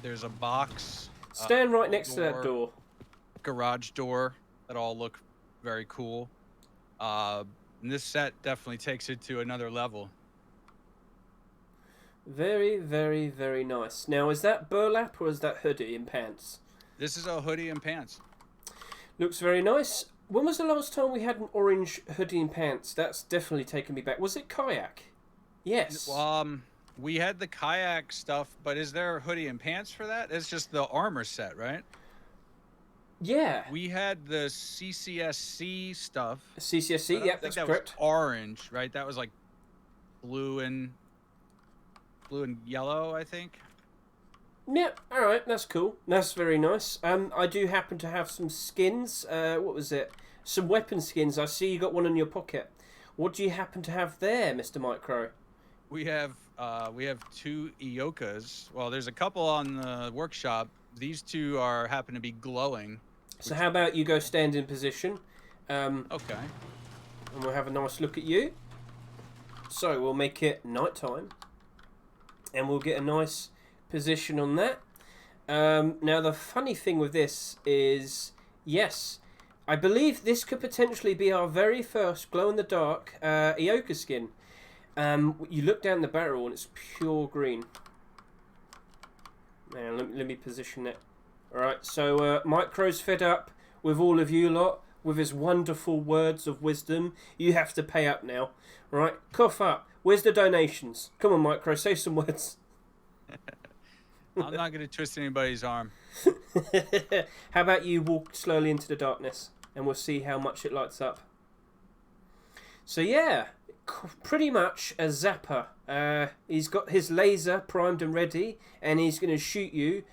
There's a box. Stand right next to that door. Garage door that all look very cool. And this set definitely takes it to another level. Very, very, very nice. Now, is that burlap or is that hoodie and pants? This is a hoodie and pants. Looks very nice. When was the last time we had an orange hoodie and pants? That's definitely taken me back. Was it kayak? Yes. We had the kayak stuff, but is there a hoodie and pants for that? It's just the armor set, right? Yeah. We had the CCSC stuff. CCSC, yep, that's correct. Was orange, right? That was like blue and yellow, I think. Yep, alright, that's cool. That's very nice. I do happen to have some skins. What was it? Some weapon skins. I see you got one in your pocket. What do you happen to have there, Mr. Micro? We have 2 Iokas. Well, there's a couple on the workshop. These 2 happen to be glowing. So how about you go stand in position? Okay. And we'll have a nice look at you. So we'll make it nighttime. And we'll get a nice position on that. Now the funny thing with this is, yes, I believe this could potentially be our very first glow-in-the-dark Ioka skin. You look down the barrel and it's pure green. Now let me position it. Alright, so Micro's fed up with all of you lot, with his wonderful words of wisdom. You have to pay up now. Right, cough up. Where's the donations? Come on, Micro, say some words. I'm not going to twist anybody's arm. How about you walk slowly into the darkness and we'll see how much it lights up. So yeah, pretty much a zapper. He's got his laser primed and ready and he's going to shoot you.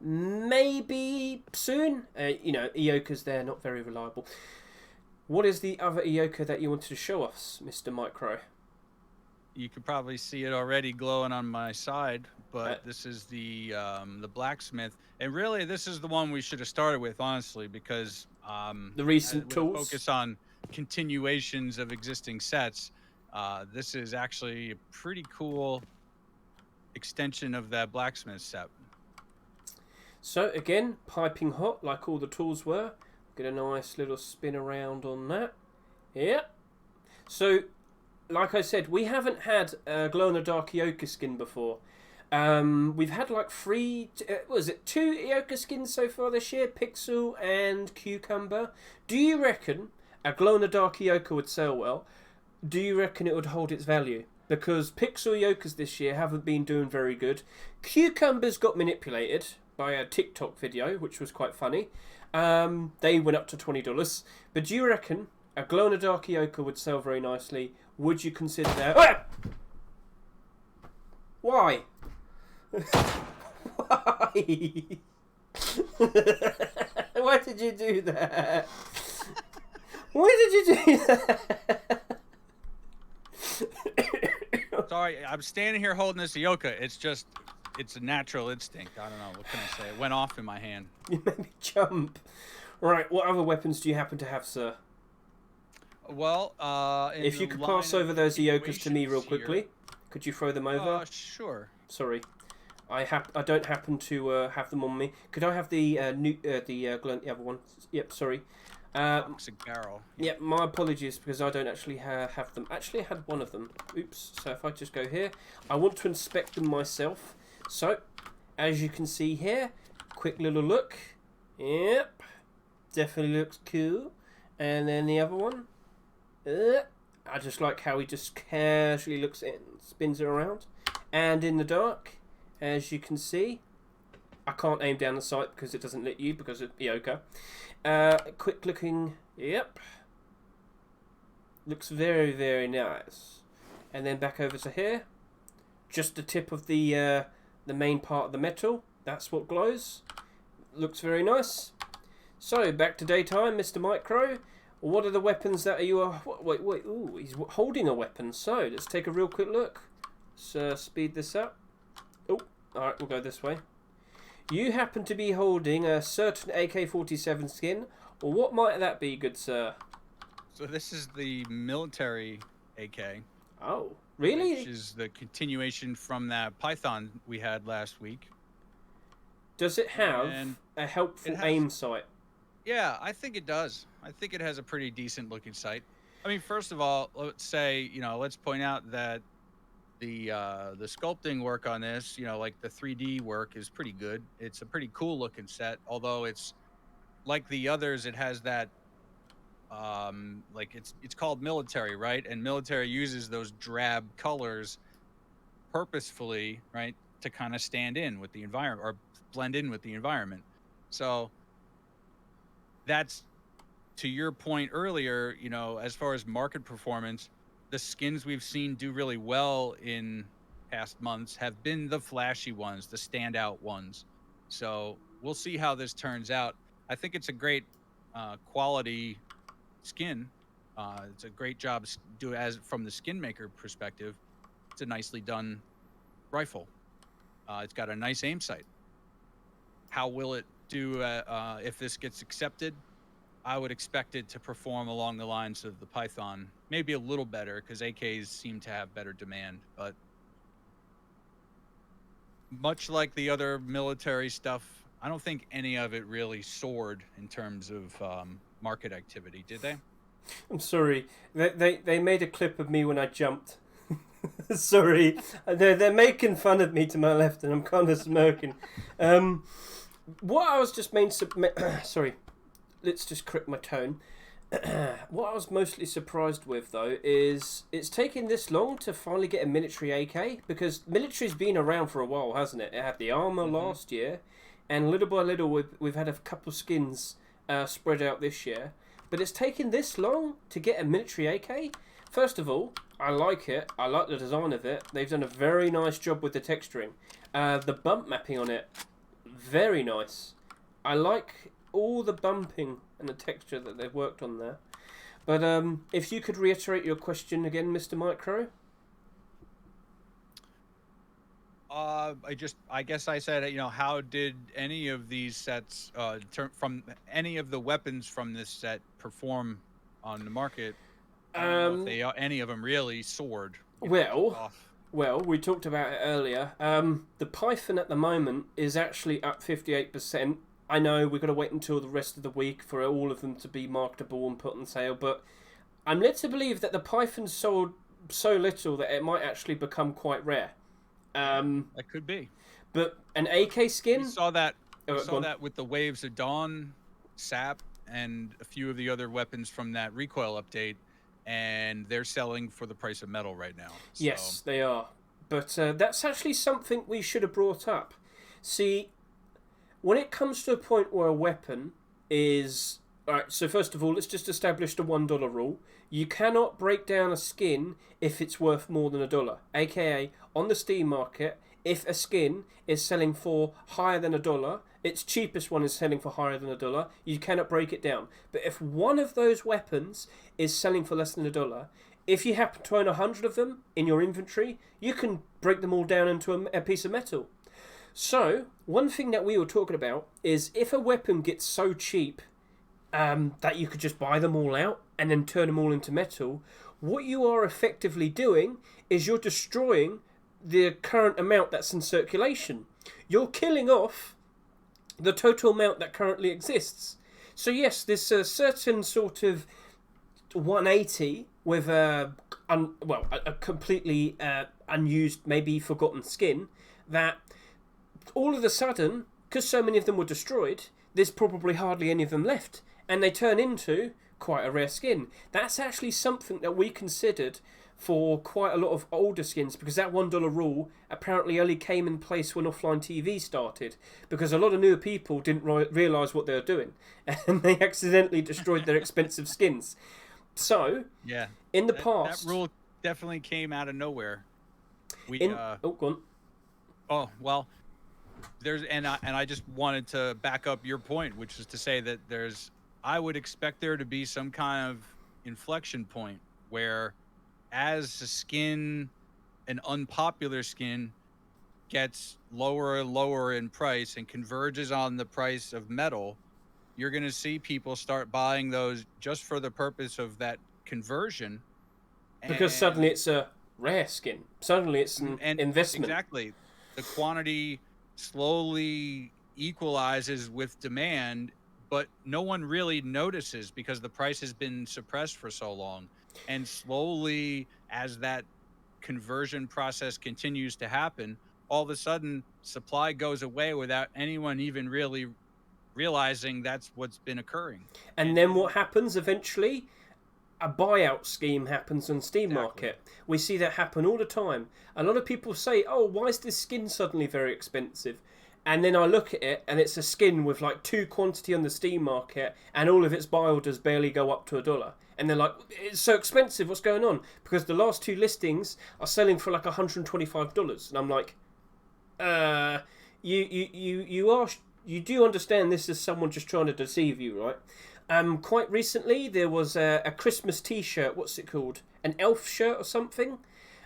Maybe soon. Ioka's there, not very reliable. What is the other Ioka that you wanted to show us, Mr. Micro? You could probably see it already glowing on my side, but this is the blacksmith, and really this is the one we should have started with, honestly, because the recent tools focus on continuations of existing sets. This is actually a pretty cool extension of that blacksmith set. So again, piping hot like all the tools were. Get a nice little spin around on that. Yeah. So, like I said, we haven't had a glow-in-the-dark Ioka skin before. We've had like two Ioka skins so far this year, Pixel and Cucumber. Do you reckon a glow-in-the-dark Ioka would sell well? Do you reckon it would hold its value? Because Pixel Iokas this year haven't been doing very good. Cucumbers got manipulated by a TikTok video, which was quite funny. They went up to $20. But do you reckon a glow-in-the-dark Ioka would sell very nicely? Would you consider that? Ah! Why? Why? Why did you do that? Why did you do that? Sorry, I'm standing here holding this Ioka. It's a natural instinct. I don't know. What can I say? It went off in my hand. You made me jump. Right, what other weapons do you happen to have, sir? Well, if you could pass over those Iokas to me real quickly, could you throw them over? Sure. Sorry, I don't happen to have them on me. Could I have the other one? Yep, sorry. Barrel. Yep, my apologies because I don't actually have them. Actually, I had one of them. Oops. So if I just go here, I want to inspect them myself. So, as you can see here, quick little look. Yep, definitely looks cool. And then the other one. I just like how he just casually looks in, spins it around. And in the dark, as you can see, I can't aim down the sight because it doesn't let you because of Ioka. Quick looking, yep. Looks very, very nice. And then back over to here. Just the tip of the main part of the metal. That's what glows. Looks very nice. So, back to daytime, Mr. Micro. What are the weapons that you are... Wait, ooh, he's holding a weapon. So, let's take a real quick look. Let's speed this up. Oh, alright, we'll go this way. You happen to be holding a certain AK-47 skin. Or what might that be, good sir? So this is the military AK. Oh, really? Which is the continuation from that Python we had last week. Does it have a helpful aim sight? Yeah, I think it does. I think it has a pretty decent looking sight. I mean, first of all, let's point out that the sculpting work on this, like the 3D work is pretty good. It's a pretty cool looking set, although it's like the others, it has that it's called military, right? And military uses those drab colors purposefully, right, to kind of stand in with the environment or blend in with the environment. So that's, to your point earlier, as far as market performance, the skins we've seen do really well in past months have been the flashy ones, the standout ones. So we'll see how this turns out. I think it's a great quality skin. It's a great job from the skin maker perspective. It's a nicely done rifle. It's got a nice aim sight. How will it do if this gets accepted? I would expect it to perform along the lines of the Python, maybe a little better because AKs seem to have better demand, but much like the other military stuff, I don't think any of it really soared in terms of market activity, did they? I'm sorry. They made a clip of me when I jumped. Sorry. They're making fun of me to my left and I'm kind of smirking. What I was just sorry. Let's just correct my tone. What I was mostly surprised with, though, is it's taken this long to finally get a military AK, because military's been around for a while, hasn't it? It had the armour Hmm. last year, and little by little we've had a couple skins spread out this year. But it's taken this long to get a military AK? First of all, I like it. I like the design of it. They've done a very nice job with the texturing. The bump mapping on it, very nice. I like all the bumping and the texture that they've worked on there. But if you could reiterate your question again, Mr. Micro. I guess I said, how did any of these sets, from any of the weapons from this set perform on the market? I don't know if any of them really soared. Well, Off. well, we talked about it earlier. The Python at the moment is actually up 58%. I know we've got to wait until the rest of the week for all of them to be marketable and put on sale, but I'm led to believe that the Python sold so little that it might actually become quite rare. That could be. But an AK skin? We saw that. Oh, We go saw on. that with the Waves of Dawn, SAP, and a few of the other weapons from that recoil update, and they're selling for the price of metal right now. So, Yes, they are. But that's actually something we should have brought up. See, when it comes to a point where a weapon is... Alright, so first of all, let's just establish the $1 rule. You cannot break down a skin if it's worth more than $1. AKA, on the Steam market, if a skin is selling for higher than $1, its cheapest one is selling for higher than $1, you cannot break it down. But if one of those weapons is selling for less than $1, if you happen to own 100 of them in your inventory, you can break them all down into a piece of metal. So, one thing that we were talking about is if a weapon gets so cheap that you could just buy them all out and then turn them all into metal, what you are effectively doing is you're destroying the current amount that's in circulation. You're killing off the total amount that currently exists. So yes, there's a certain sort of 180 with a completely unused, maybe forgotten skin that all of a sudden, because so many of them were destroyed, there's probably hardly any of them left, and they turn into quite a rare skin. That's actually something that we considered for quite a lot of older skins, because that $1 rule apparently only came in place when offline TV started, because a lot of newer people didn't realise what they were doing, and they accidentally destroyed their expensive skins. So, yeah, in the past... that rule definitely came out of nowhere. go on. Oh, well, I just wanted to back up your point, which is to say that I would expect there to be some kind of inflection point where, as a skin, an unpopular skin, gets lower and lower in price and converges on the price of metal, you're going to see people start buying those just for the purpose of that conversion. Because suddenly it's a rare skin. Suddenly it's an investment. Exactly. The quantity slowly equalizes with demand, but no one really notices because the price has been suppressed for so long. And slowly, as that conversion process continues to happen, all of a sudden supply goes away without anyone even really realizing that's what's been occurring. And then what happens eventually? A buyout scheme happens on Steam Market. We see that happen all the time. A lot of people say, oh, why is this skin suddenly very expensive? And then I look at it and it's a skin with like 2 quantity on the Steam Market and all of its buy orders barely go up to $1. And they're like, it's so expensive, what's going on? Because the last 2 listings are selling for like $125. And I'm like, you do understand this is someone just trying to deceive you, right? Quite recently, there was a Christmas T-shirt. What's it called? An elf shirt or something?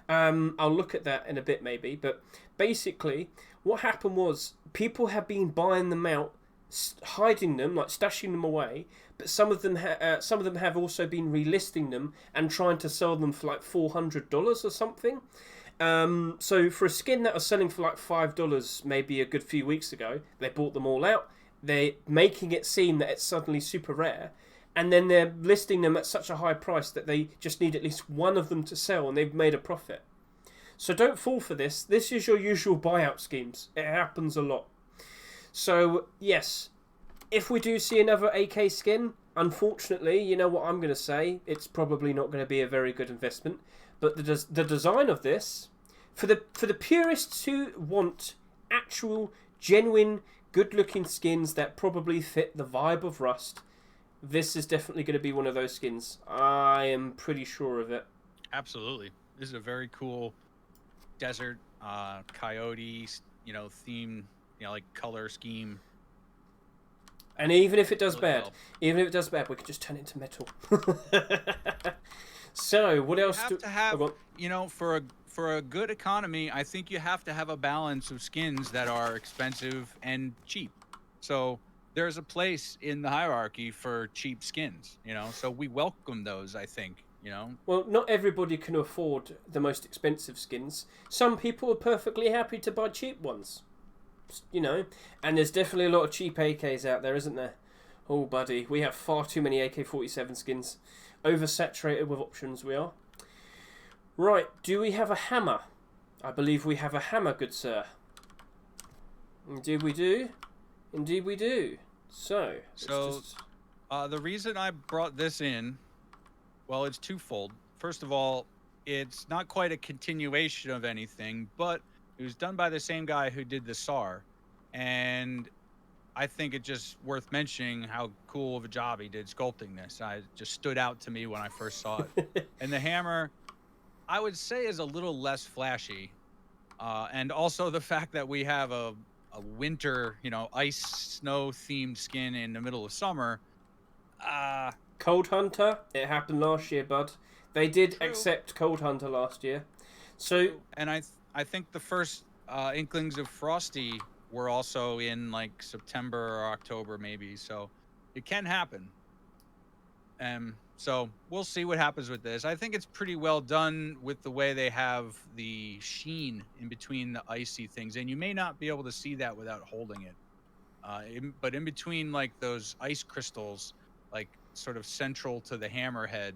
I'll look at that in a bit, maybe. But basically, what happened was people have been buying them out, hiding them, like stashing them away. But some of them have also been relisting them and trying to sell them for like $400 or something. So for a skin that was selling for like $5 maybe a good few weeks ago, they bought them all out. They're making it seem that it's suddenly super rare, and then they're listing them at such a high price that they just need at least one of them to sell, and they've made a profit. So don't fall for this. This is your usual buyout schemes. It happens a lot. So yes, if we do see another AK skin, unfortunately, you know what I'm going to say? It's probably not going to be a very good investment. But the design of this, for the purists who want actual, genuine, good-looking skins that probably fit the vibe of Rust, this is definitely going to be one of those skins. I am pretty sure of it. Absolutely. This is a very cool desert coyote, theme, like color scheme. And even if it does Really bad, well. we can just turn it into metal. So, what else You have to have, oh, for a good economy, I think you have to have a balance of skins that are expensive and cheap. So there's a place in the hierarchy for cheap skins, so we welcome those, I think, Well, not everybody can afford the most expensive skins. Some people are perfectly happy to buy cheap ones. And there's definitely a lot of cheap AKs out there, isn't there? Oh, buddy, we have far too many AK-47 skins. Oversaturated with options we are. Right, do we have a hammer? I believe we have a hammer, good sir. Indeed we do. Indeed we do. So the reason I brought this in, well, it's twofold. First of all, it's not quite a continuation of anything, but it was done by the same guy who did the SAR, and I think it's just worth mentioning how cool of a job he did sculpting this. It just stood out to me when I first saw it. And the hammer, I would say, is a little less flashy, and also the fact that we have a winter, ice snow themed skin in the middle of summer. Cold Hunter, it happened last year, bud. They did True. accept Cold Hunter last year. So, and I think the first inklings of Frosty were also in like September or October, maybe. So it can happen. So we'll see what happens with this. I think it's pretty well done with the way they have the sheen in between the icy things, and you may not be able to see that without holding it. But in between, like those ice crystals, like sort of central to the hammerhead,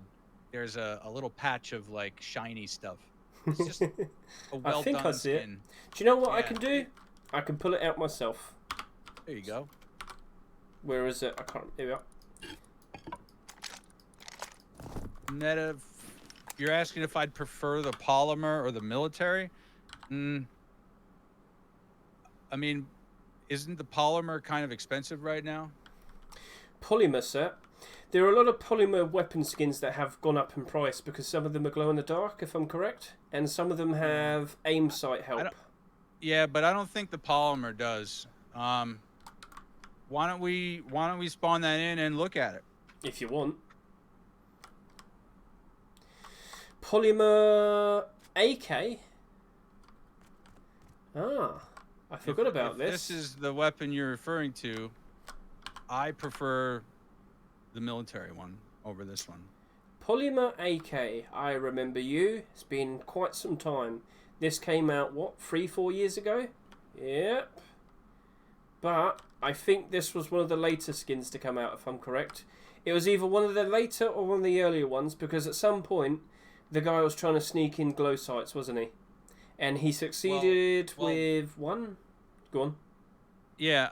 there's a little patch of like shiny stuff. It's just a well I think done I see skin. It. Do you know what I can do? I can pull it out myself. There you go. Where is it? I can't. Here we are. You're asking if I'd prefer the polymer or the military? I mean, isn't the polymer kind of expensive right now? Polymer set. There are a lot of polymer weapon skins that have gone up in price because some of them are glow in the dark, if I'm correct, and some of them have aim sight help. Yeah, but I don't think the polymer does. Why don't we spawn that in and look at it? If you want. Polymer AK. I forgot about this. This is the weapon you're referring to. I prefer the military one over this one. Polymer AK. I remember you. It's been quite some time. This came out, what, 3-4 years ago? Yep. But I think this was one of the later skins to come out, if I'm correct. It was either one of the later or one of the earlier ones, because at some point, the guy was trying to sneak in glow sights, wasn't he? And he succeeded with one. Go on. Yeah.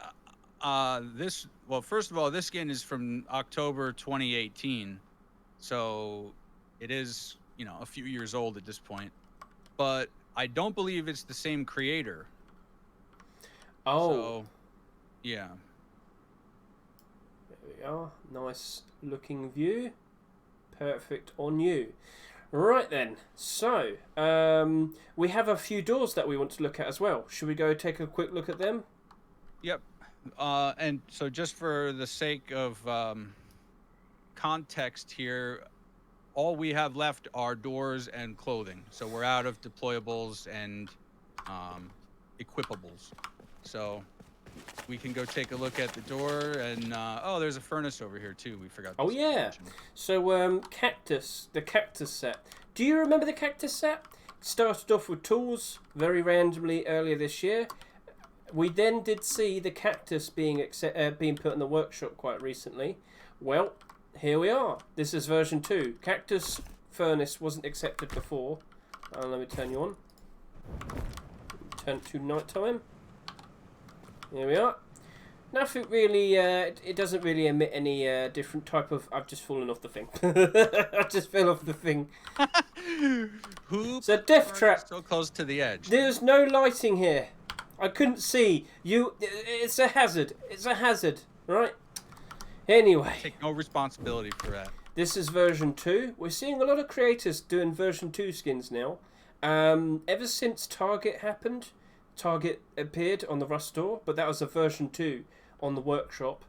First of all, this skin is from October 2018. So it is, a few years old at this point. But I don't believe it's the same creator. Oh. So, yeah. There we are. Nice looking view. Perfect on you. Right then. So, we have a few doors that we want to look at as well. Should we go take a quick look at them? Yep. And so just for the sake of context here, all we have left are doors and clothing. So we're out of deployables and equipables. So we can go take a look at the door and there's a furnace over here too. We forgot. Oh yeah. So the cactus set. Do you remember the cactus set? It started off with tools very randomly earlier this year. We then did see the cactus being put in the workshop quite recently. Well, here we are. This is version 2. Cactus furnace wasn't accepted before. Let me turn you on. Turn it to nighttime. Here we are. Nothing really. It doesn't really emit any different type of. I've just fallen off the thing. I just fell off the thing. Who So death party trap. so close to the edge? There's no lighting here. I couldn't see you. It's a hazard. It's a hazard, right? Anyway, Take no responsibility for that. this is version 2. We're seeing a lot of creators doing version 2 skins now. Ever since Target happened, Target appeared on the Rust store, but that was a version 2 on the workshop.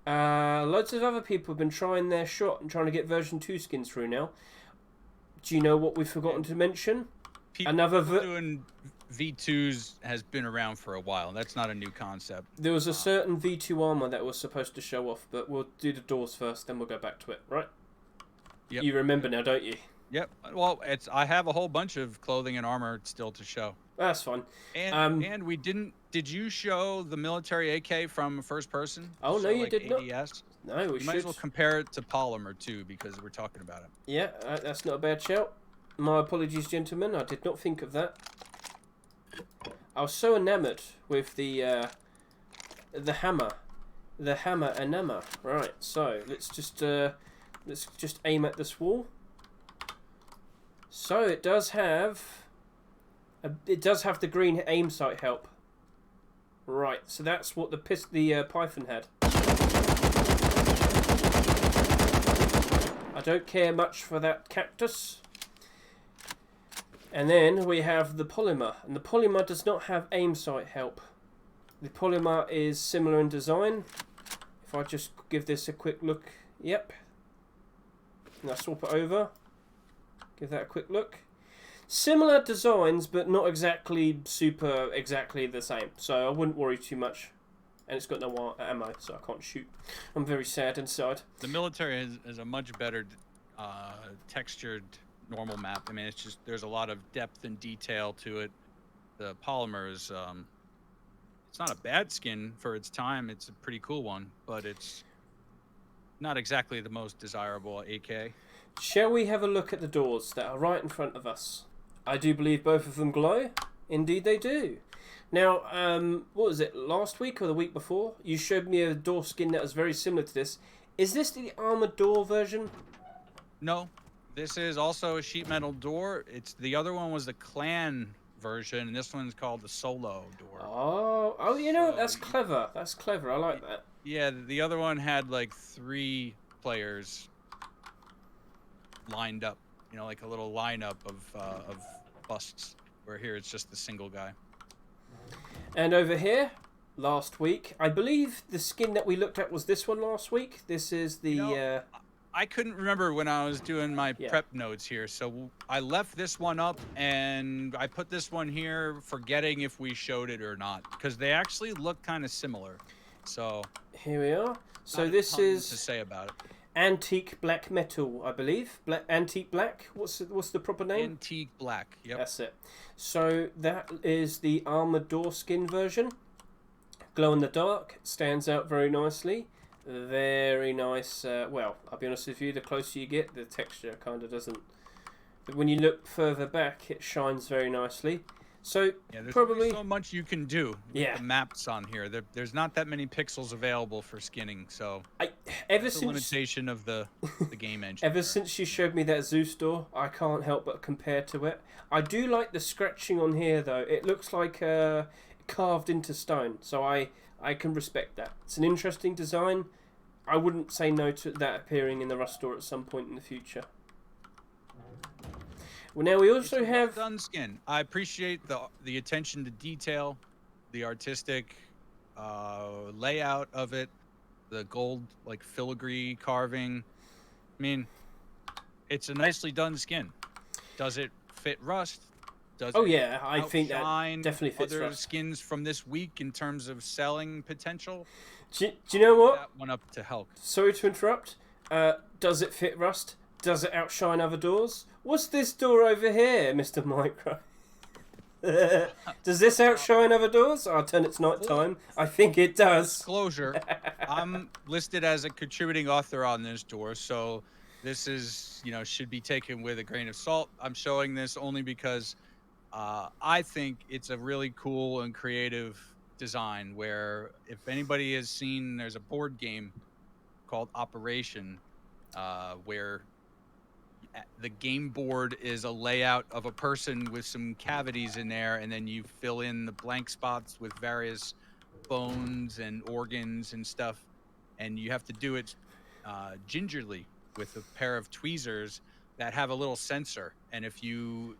Loads of other people have been trying their shot and trying to get version 2 skins through now. Do you know what we've forgotten to mention? People doing V2s has been around for a while. That's not a new concept. There was a certain V2 armor that was supposed to show off, but we'll do the doors first, then we'll go back to it, right? Yep. You remember now, don't you? Yep. Well, I have a whole bunch of clothing and armor still to show. That's fine. And we didn't. Did you show the military AK from first person? Oh no, you did not. ADS? No, we You might as well compare it to polymer too, because we're talking about it. Yeah, that's not a bad shout. My apologies, gentlemen. I did not think of that. I was so enamoured with the hammer, enamor. Right. So let's just aim at this wall. So it does have the green aim sight help. Right. So that's what the Python had. I don't care much for that cactus. And then we have the polymer, and the polymer does not have aim sight help. The polymer is similar in design. If I just give this a quick look, yep. Now swap it over. Give that a quick look. Similar designs, but not exactly exactly the same. So I wouldn't worry too much. And it's got no ammo, so I can't shoot. I'm very sad inside. The military is a much better textured normal map. I mean, it's just there's a lot of depth and detail to it. The polymer is it's not a bad skin for its time. It's a pretty cool one, but it's not exactly the most desirable AK. Shall we have a look at the doors that are right in front of us? I do believe both of them glow. Indeed they do. Now, what was it, last week or the week before? You showed me a door skin that was very similar to this. Is this the armored door version? No. This is also a sheet metal door. The other one was the clan version, and this one's called the solo door. Oh, you know, that's clever. That's clever. I like that. Yeah, the other one had like 3 players lined up, you know, like a little lineup of busts. Where here it's just the single guy. And over here, last week, I believe the skin that we looked at was this one last week. This is the. I couldn't remember when I was doing my prep notes here, so I left this one up and I put this one here, forgetting if we showed it or not, because they actually look kind of similar. So here we are. So this is to say about it. Antique black metal, I believe. Antique black. What's the proper name? Antique black. Yep. That's it. So that is the armored door skin version. Glow in the dark. Stands out very nicely. Very nice. Well, I'll be honest with you, the closer you get, the texture kind of doesn't. But when you look further back, it shines very nicely. So there's probably so much you can do with the maps on here. There's not that many pixels available for skinning, so the limitation of the game engine. Ever since you showed me that Zeus door, I can't help but compare to it. I do like the scratching on here, though. It looks like carved into stone, so I can respect that. It's an interesting design. I wouldn't say no to that appearing in the Rust store at some point in the future. Well, now we also have done skin. I appreciate the attention to detail, the artistic layout of it, the gold like filigree carving. I mean, it's a nicely done skin. Does it fit Rust? I think that definitely fits other Rust. Skins from this week in terms of selling potential. Do you know what? That one up to Hulk. Sorry to interrupt. Does it fit Rust? Does it outshine other doors? What's this door over here, Mr. Micro? Does this outshine other doors? I'll turn it's night time. I think it does. Disclosure, I'm listed as a contributing author on this door, so this is, should be taken with a grain of salt. I'm showing this only because I think it's a really cool and creative design where if anybody has seen, there's a board game called Operation, where the game board is a layout of a person with some cavities in there, and then you fill in the blank spots with various bones and organs and stuff, and you have to do it gingerly with a pair of tweezers that have a little sensor. And if you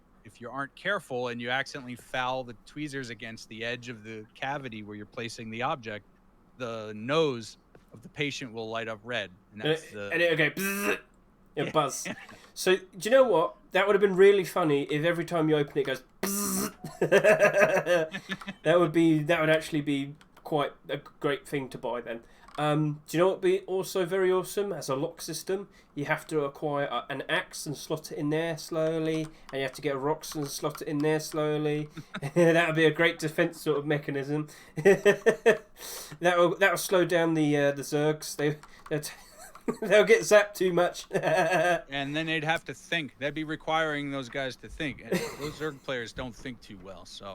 aren't careful and you accidentally foul the tweezers against the edge of the cavity where you're placing the object, the nose of the patient will light up red, and that's and it'll go bzzz, it'll Yeah. buzz. So do you know what? That would have been really funny if every time you open it goes bzzz. that would actually be quite a great thing to buy then. Do you know what would be also very awesome? As a lock system, you have to acquire an axe and slot it in there slowly, and you have to get rocks and slot it in there slowly. That would be a great defense sort of mechanism. That'll slow down the Zergs. They'll get zapped too much. And then they'd have to think. That'd be requiring those guys to think. And those Zerg players don't think too well. So,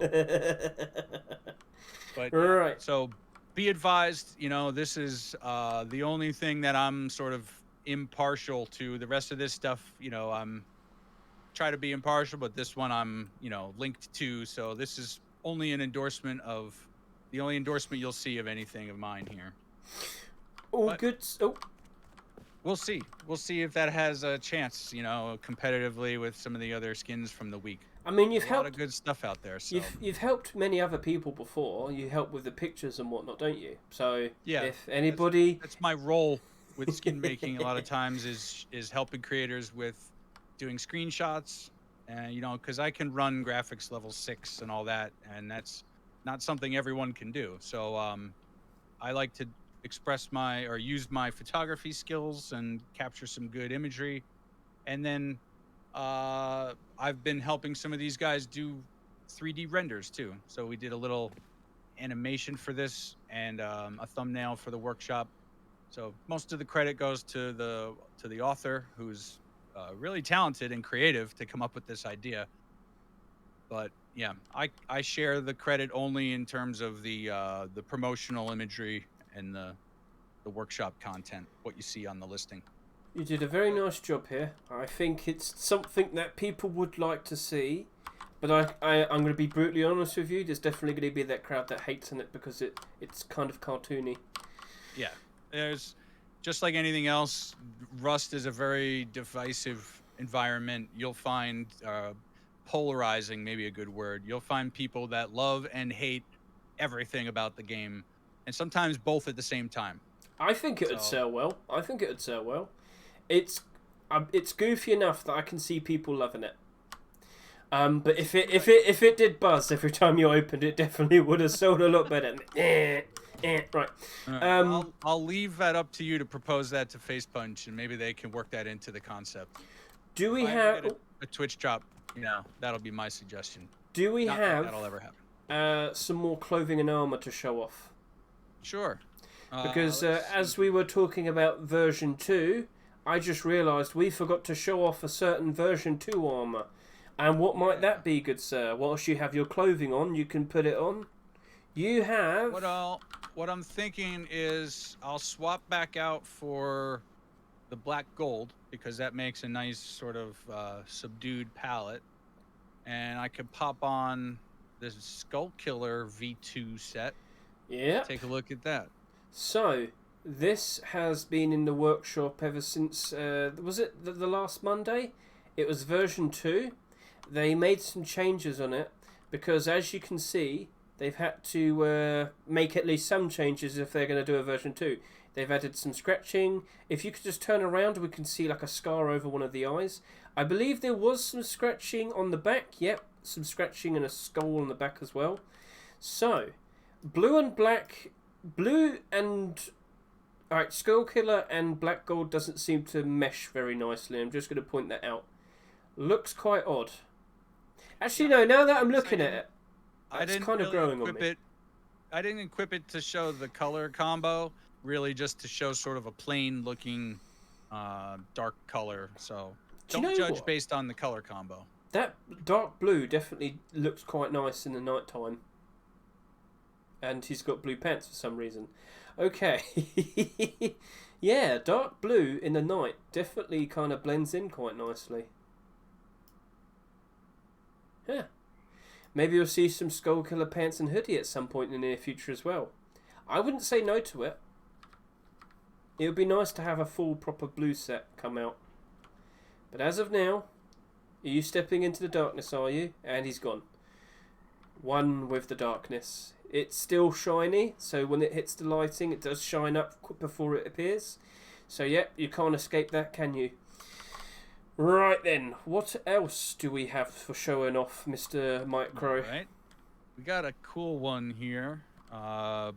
but right. So be advised. This is the only thing that I'm sort of impartial to. The rest of this stuff, I'm try to be impartial, but this one I'm linked to. So this is only an endorsement of the only endorsement you'll see of anything of mine here. All good. Oh. We'll see. We'll see if that has a chance, competitively with some of the other skins from the week. I mean, you've a helped. lot of good stuff out there. So You've helped many other people before. You help with the pictures and whatnot, don't you? So yeah, if anybody, that's my role with skin making. A lot of times is helping creators with doing screenshots, and because I can run graphics level 6 and all that, and that's not something everyone can do. So I like to express use my photography skills and capture some good imagery, and then I've been helping some of these guys do 3D renders too. So we did a little animation for this and a thumbnail for the workshop. So most of the credit goes to the author, who's really talented and creative to come up with this idea. But yeah, I share the credit only in terms of the promotional imagery and the workshop content, what you see on the listing. you did a very nice job here. I think it's something that people would like to see. But I'm going to be brutally honest with you. There's definitely going to be that crowd that hates on it because it's kind of cartoony. Yeah, there's just like anything else. Rust is a very divisive environment. You'll find polarizing, maybe a good word. You'll find people that love and hate everything about the game, and sometimes both at the same time. I think it would sell well. It's goofy enough that I can see people loving it. But if it did buzz every time you opened it, definitely would have sold a lot better. Right. I'll leave that up to you to propose that to Face Punch, and maybe they can work that into the concept. Do we have a Twitch drop? That'll be my suggestion. Do we have that'll ever happen? Some more clothing and armor to show off? Sure. Because as we were talking about version 2, I just realised we forgot to show off a certain version 2 armor. And what might that be, good sir? Whilst you have your clothing on, you can put it on. You have... What I'm thinking is I'll swap back out for the black gold, because that makes a nice sort of subdued palette. And I could pop on this Skull Killer V2 set. Yeah. Take a look at that. So, this has been in the workshop ever since, was it the last Monday? It was version 2. They made some changes on it, because as you can see, they've had to make at least some changes if they're going to do a version 2. They've added some scratching. If you could just turn around, we can see like a scar over one of the eyes. I believe there was some scratching on the back. Yep, some scratching and a skull on the back as well. So, blue and... Alright, Skull Killer and Black Gold doesn't seem to mesh very nicely. I'm just going to point that out. Looks quite odd. Actually, no, now that I'm looking at it, it's kind of growing on me. I didn't equip it to show the color combo, really just to show sort of a plain looking dark color. So don't judge based on the color combo. That dark blue definitely looks quite nice in the nighttime. and he's got blue pants for some reason. Okay. Yeah, dark blue in the night definitely kind of blends in quite nicely. Yeah. Maybe you'll see some skull killer pants and hoodie at some point in the near future as well. I wouldn't say no to it. It would be nice to have a full proper blue set come out. But as of now, are you stepping into the darkness, are you? And he's gone. One with the darkness. It's still shiny, so when it hits the lighting, it does shine up before it appears. So, yep, you can't escape that, can you? Right then, what else do we have for showing off, Mr. Micro? Right. We got a cool one here by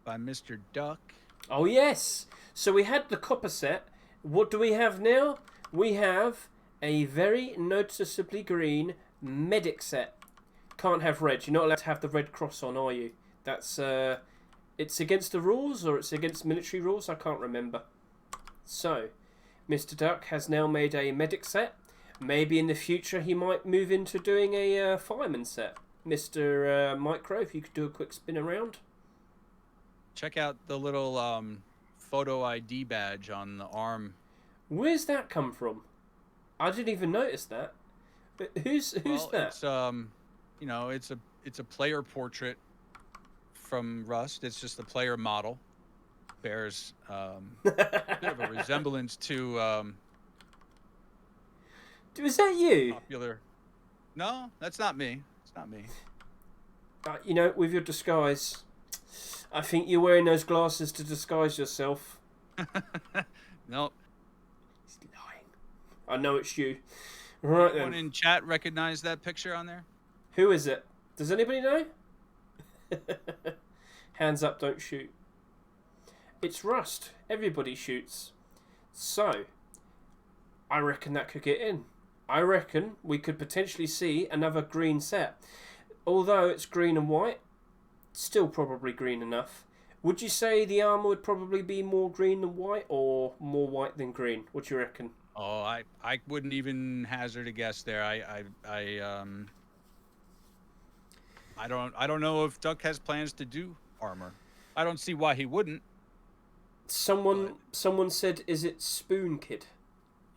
Mr. Duck. Oh, yes. So we had the copper set. What do we have now? We have a very noticeably green medic set. Can't have red. You're not allowed to have the red cross on, are you? That's it's against the rules, or it's against military rules. I can't remember. So, Mr. Duck has now made a medic set. Maybe in the future he might move into doing a fireman set. Mr. Micro, if you could do a quick spin around. Check out the little photo ID badge on the arm. Where's that come from? I didn't even notice that. Who's that? It's you know, it's a player portrait from Rust. It's just a player model. Bears a bit of a resemblance to is that you? popular. No, that's not me. It's not me. You know, with your disguise, I think you're wearing those glasses to disguise yourself. Nope. He's lying. I know it's you. Right then. Anyone in chat recognize that picture on there? Who is it? Does anybody know? Hands up, don't shoot. It's Rust. Everybody shoots. So, I reckon that could get in. I reckon we could potentially see another green set. Although it's green and white, still probably green enough. Would you say the armor would probably be more green than white, or more white than green? What do you reckon? Oh, I wouldn't even hazard a guess there. I don't know if Duck has plans to do armor. I don't see why he wouldn't. Someone said, is it Spoon Kid?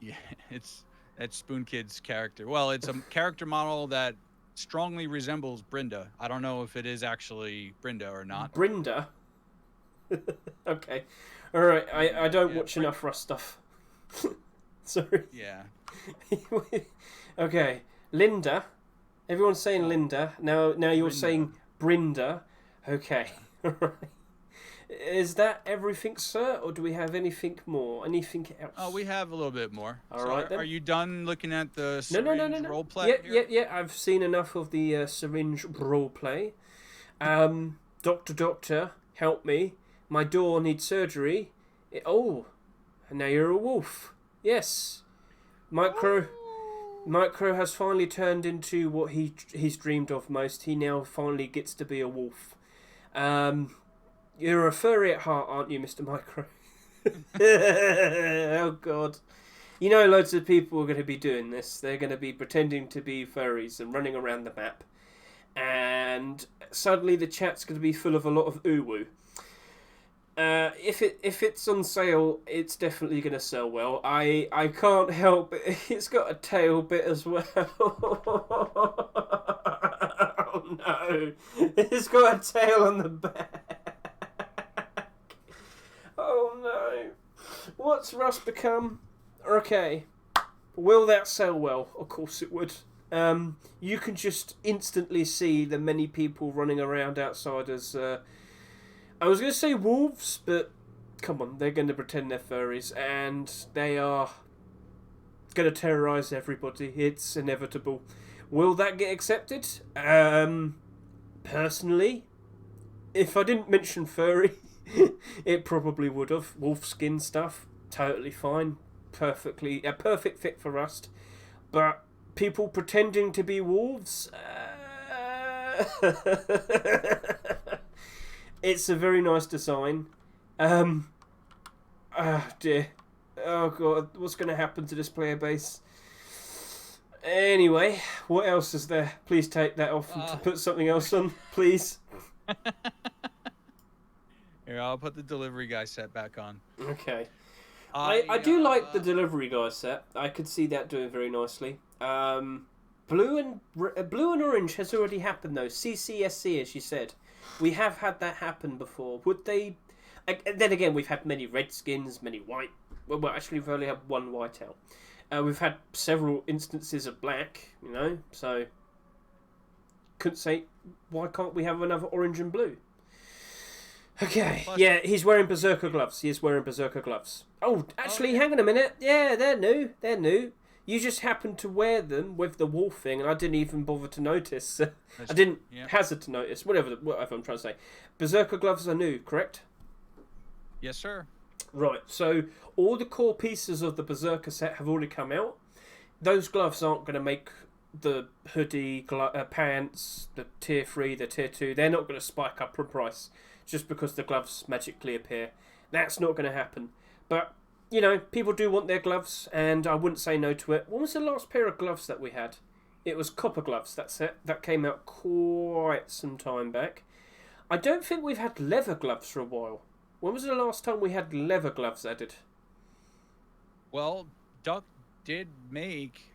Yeah, that's Spoon Kid's character. Well, it's a character model that strongly resembles Brenda. I don't know if it is actually Brenda or not. Brenda? Okay. Alright, I don't watch enough Rust stuff. Sorry. Yeah. Okay. Linda. Everyone's saying Linda. Now you're Brenda. saying Brenda. Okay. Alright. Is that everything, sir, or do we have anything more? Anything else? Oh, we have a little bit more. All right, then. Are you done looking at the No. syringe role play? Yeah. I've seen enough of the syringe role play. Doctor, help me. My door needs surgery. And now you're a wolf. Yes. Micro has finally turned into what he's dreamed of most. He now finally gets to be a wolf. You're a furry at heart, aren't you, Mr. Micro? Oh, God. You know loads of people are going to be doing this. They're going to be pretending to be furries and running around the map. And suddenly the chat's going to be full of a lot of ooh-woo. If it's on sale, it's definitely going to sell well. I can't help it. It's got a tail bit as well. Oh, no. It's got a tail on the back. Oh no. What's Rust become? Okay. Will that sell well? Of course it would. You can just instantly see the many people running around outside as... I was going to say wolves, but come on, they're going to pretend they're furries, and they are going to terrorise everybody. It's inevitable. Will that get accepted? Personally, if I didn't mention furry... it probably would have. Wolf skin stuff, totally fine. A perfect fit for Rust. But people pretending to be wolves... It's a very nice design. Oh dear. Oh god, what's going to happen to this player base? Anyway, what else is there? Please take that off and put something else on, please. Here, I'll put the delivery guy set back on. Okay. I I do like the delivery guy set. I could see that doing very nicely. Blue and orange has already happened though. CCSC, as you said, we have had that happen before. Would they? Then again, we've had many red skins, many white. Well, actually, we've only had one whiteout. We've had several instances of black. You know, so couldn't say why can't we have another orange and blue? Okay, Plus, yeah, he's wearing berserker gloves. He is wearing berserker gloves. Oh, actually, hang on a minute. Yeah, they're new. They're new. You just happened to wear them with the wolf thing, and I didn't even bother to notice. I didn't hazard to notice. Whatever I'm trying to say. Berserker gloves are new, correct? yes, sir. Right. So all the core pieces of the berserker set have already come out. Those gloves aren't going to make the hoodie, pants, the tier 3, the tier 2. They're not going to spike up in price just because the gloves magically appear. That's not going to happen. But, you know, people do want their gloves, and I wouldn't say no to it. When was the last pair of gloves that we had? It was copper gloves, that's it. That came out quite some time back. I don't think we've had leather gloves for a while. When was the last time we had leather gloves added? Well, Duck did make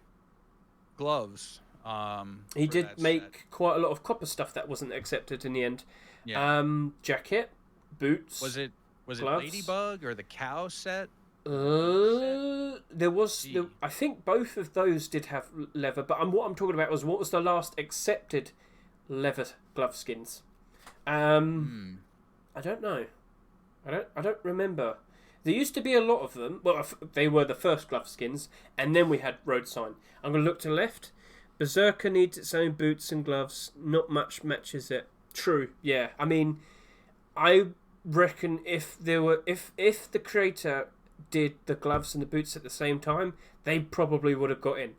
gloves. He for did that make set. quite a lot of copper stuff that wasn't accepted in the end. Yeah. Jacket, boots. Was it gloves. Ladybug or the cow set? There was. I think both of those did have leather, but what I'm talking about was what was the last accepted leather glove skins. I don't know. I don't remember. There used to be a lot of them. Well, they were the first glove skins, and then we had road sign. I'm going to look to the left. Berserker needs its own boots and gloves. Not much matches it. True. Yeah. I mean, I reckon if the creator did the gloves and the boots at the same time, they probably would have got in.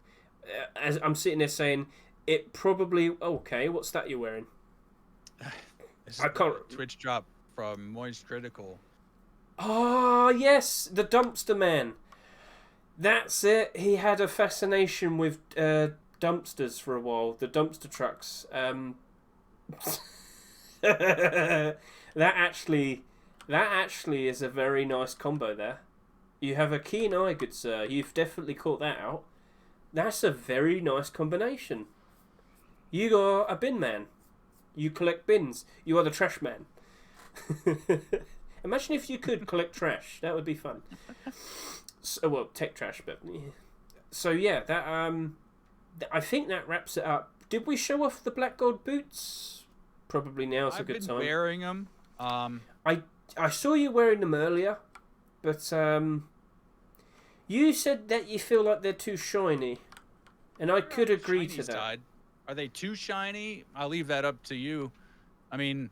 As I'm sitting there saying, it probably okay. What's that you're wearing? I can't. Twitch drop from Moist Critical. Ah, yes, the dumpster man. That's it. He had a fascination with dumpsters for a while. The dumpster trucks. That actually is a very nice combo there. You have a keen eye, good sir. You've definitely caught that out. That's a very nice combination. You are a bin man. You collect bins. You are the trash man. Imagine if you could collect trash. That would be fun. So, well, tech trash, but yeah. So yeah, that I think that wraps it up. Did we show off the black gold boots? Probably now's a good time. I've been wearing them. I saw you wearing them earlier, but you said that you feel like they're too shiny, and I could agree to that. Side. Are they too shiny? I'll leave that up to you. I mean,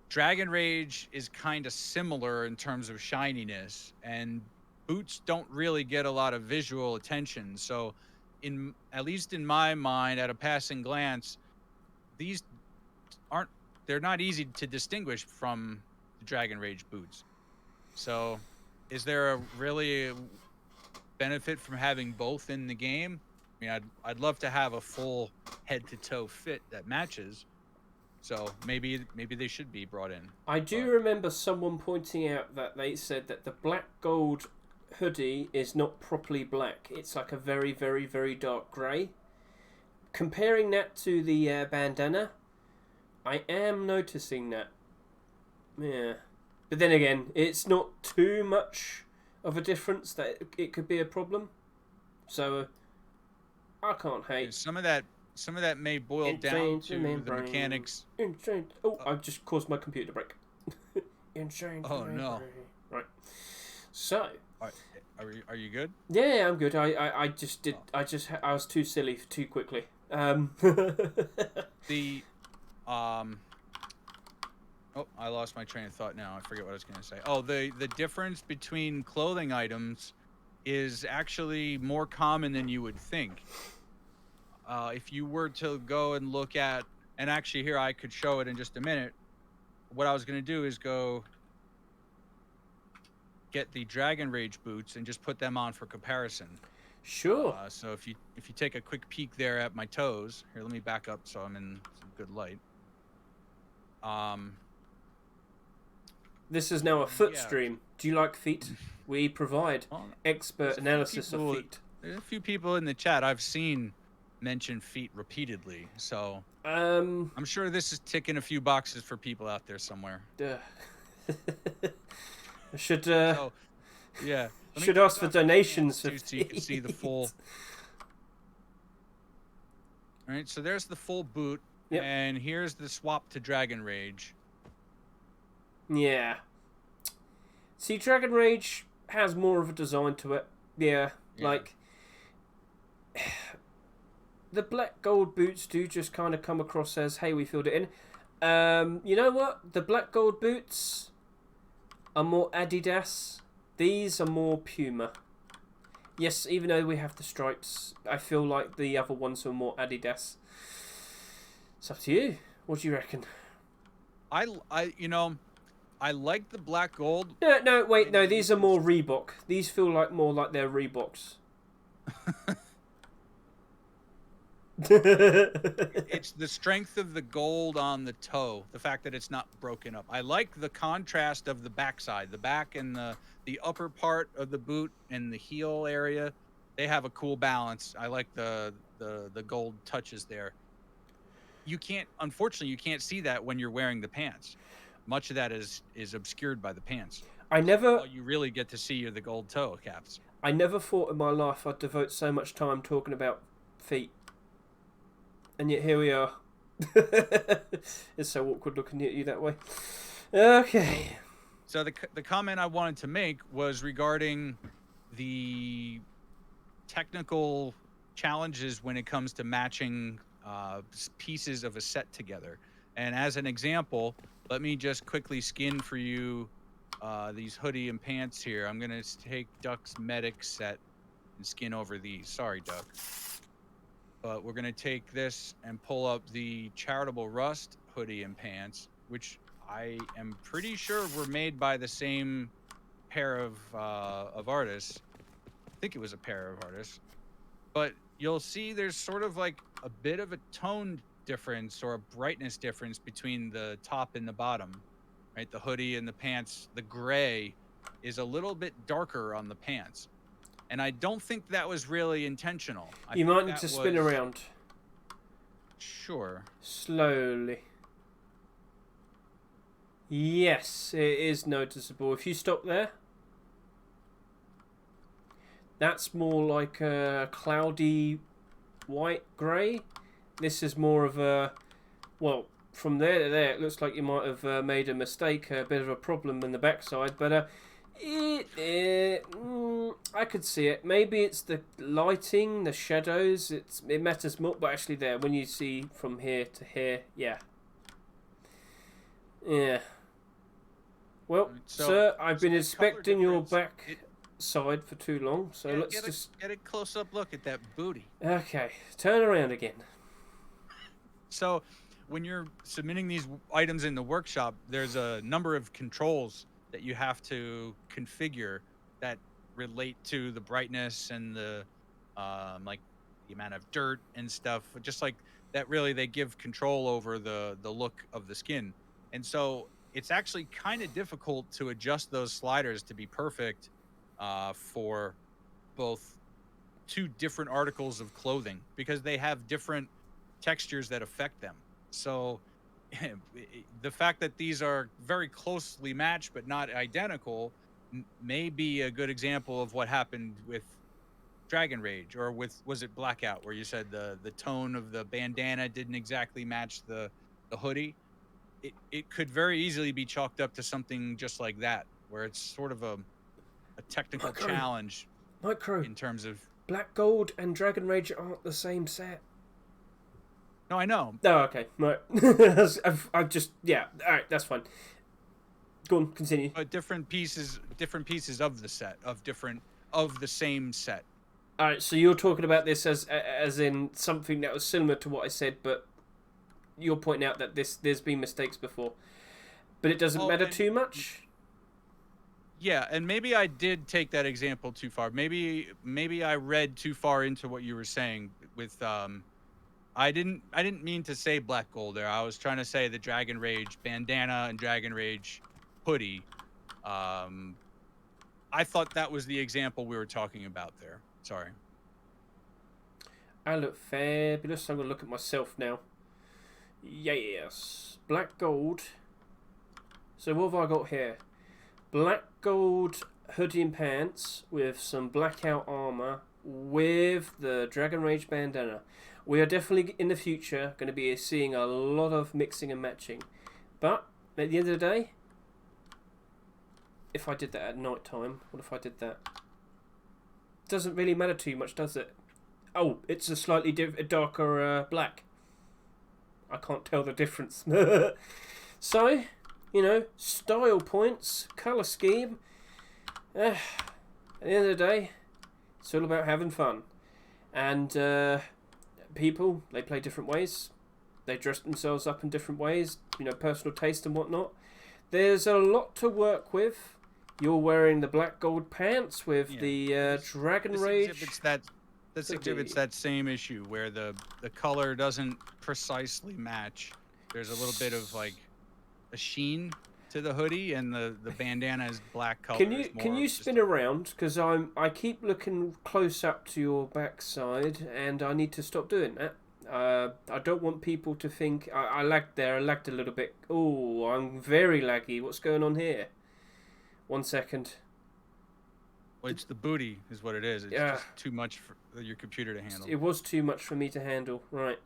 Dragon Rage is kind of similar in terms of shininess, and boots don't really get a lot of visual attention. So, at least in my mind, at a passing glance, these they're not easy to distinguish from the Dragon Rage boots. So, is there a really benefit from having both in the game? I mean, I'd love to have a full head to toe fit that matches. So maybe they should be brought in. I do remember someone pointing out that they said that the black gold hoodie is not properly black. It's like a very, very, very dark grey. Comparing that to the bandana, I am noticing that. Yeah. But then again, it's not too much of a difference that it could be a problem. So, I can't hate. Some of that may boil down to the mechanics. Oh, I've just caused my computer to break. Oh no! Right. So. Are you good? Yeah, I'm good. I was too silly too quickly. Oh, I lost my train of thought now. I forget what I was going to say. Oh, the difference between clothing items is actually more common than you would think. If you were to go and look at, and actually here I could show it in just a minute. What I was going to do is go get the Dragon Rage boots and just put them on for comparison. Sure. So if you take a quick peek there at my toes, here, let me back up so I'm in some good light. Um, This is now a foot yeah. stream. Do you like feet? We provide Well, expert analysis of feet. There's a few people in the chat I've seen mention feet repeatedly, so Um, I'm sure this is ticking a few boxes for people out there somewhere. I should So, yeah. Let me should take ask for off the donations pants, for too, so you can see the feet. full. All right, so there's the full boot, Yep. and here's the swap to Dragon Rage. Yeah. See, Dragon Rage has more of a design to it. Yeah. Like the black gold boots do just kind of come across as, hey, we filled it in. You know what? The black gold boots are more Adidas. These are more Puma. Yes, even though we have the stripes, I feel like the other ones are more Adidas. It's up to you. What do you reckon? I like the black gold. No, wait, no. These are more Reebok. These feel like more like they're Reeboks. It's the strength of the gold on the toe, the fact that it's not broken up. I like the contrast of the backside, the back and the upper part of the boot and the heel area. They have a cool balance. I like the gold touches there. Unfortunately, you can't see that when you're wearing the pants. Much of that is obscured by the pants. All you really get to see are the gold toe caps. I never thought in my life I'd devote so much time talking about feet. And yet here we are. It's so awkward looking at you that way. Okay. So the comment I wanted to make was regarding the technical challenges when it comes to matching pieces of a set together. And as an example, let me just quickly skin for you these hoodie and pants here. I'm going to take Duck's medic set and skin over these. Sorry, Duck. But we're going to take this and pull up the Charitable Rust hoodie and pants, which I am pretty sure were made by the same pair of artists. I think it was a pair of artists. But you'll see there's sort of like a bit of a tone difference or a brightness difference between the top and the bottom, right? The hoodie and the pants, the gray is a little bit darker on the pants. And I don't think that was really intentional. You might need to spin around. Sure. Slowly. Yes, it is noticeable. If you stop there, that's more like a cloudy white grey. This is more of a, well, from there to there, it looks like you might have made a mistake, a bit of a problem in the backside, but I could see it. Maybe it's the lighting, the shadows. It matters more, but actually, there when you see from here to here, yeah. Well, so, sir, I've been inspecting your back side for too long, so let's just get a close-up look at that booty. Okay, turn around again. So, when you're submitting these items in the workshop, there's a number of controls that you have to configure that relate to the brightness and the like the amount of dirt and stuff. Just like that, really, they give control over the look of the skin. And so it's actually kind of difficult to adjust those sliders to be perfect for both two different articles of clothing because they have different textures that affect them. So the fact that these are very closely matched but not identical may be a good example of what happened with Dragon Rage, or was it Blackout, where you said the tone of the bandana didn't exactly match the hoodie. It could very easily be chalked up to something just like that, where it's sort of a technical challenge in terms of Black Gold and Dragon Rage aren't the same set. No, I know. Oh, okay. Right. I've just, yeah. All right, that's fine. Go on, continue. But different pieces of the set, of the same set. All right, so you're talking about this as in something that was similar to what I said, but you're pointing out that there's been mistakes before, but it doesn't matter too much. Yeah, and maybe I did take that example too far. Maybe I read too far into what you were saying with I didn't mean to say black gold there. I was trying to say the Dragon Rage bandana and Dragon Rage hoodie. I thought that was the example we were talking about there. Sorry. I look fabulous. I'm going to look at myself now. Yes. Black gold. So what have I got here? Black gold hoodie and pants with some blackout armour with the Dragon Rage bandana. We are definitely in the future going to be seeing a lot of mixing and matching. But at the end of the day, if I did that at night time, what if I did that? Doesn't really matter too much, does it? Oh, it's a slightly darker black. I can't tell the difference. So, you know, style points, colour scheme. At the end of the day, it's all about having fun. And people, they play different ways. They dress themselves up in different ways. You know, personal taste and whatnot. There's a lot to work with. You're wearing the black gold pants with the Dragon Rage. This exhibits that same issue where the color doesn't precisely match. There's a little bit of like a sheen to the hoodie, and the bandana is black color. Can you spin around? Because I keep looking close up to your backside, and I need to stop doing that. I don't want people to think I lagged there. I lagged a little bit. Oh, I'm very laggy. What's going on here? 1 second. Well, it's the booty is what it is. It's just too much for your computer to handle. It was too much for me to handle. Right.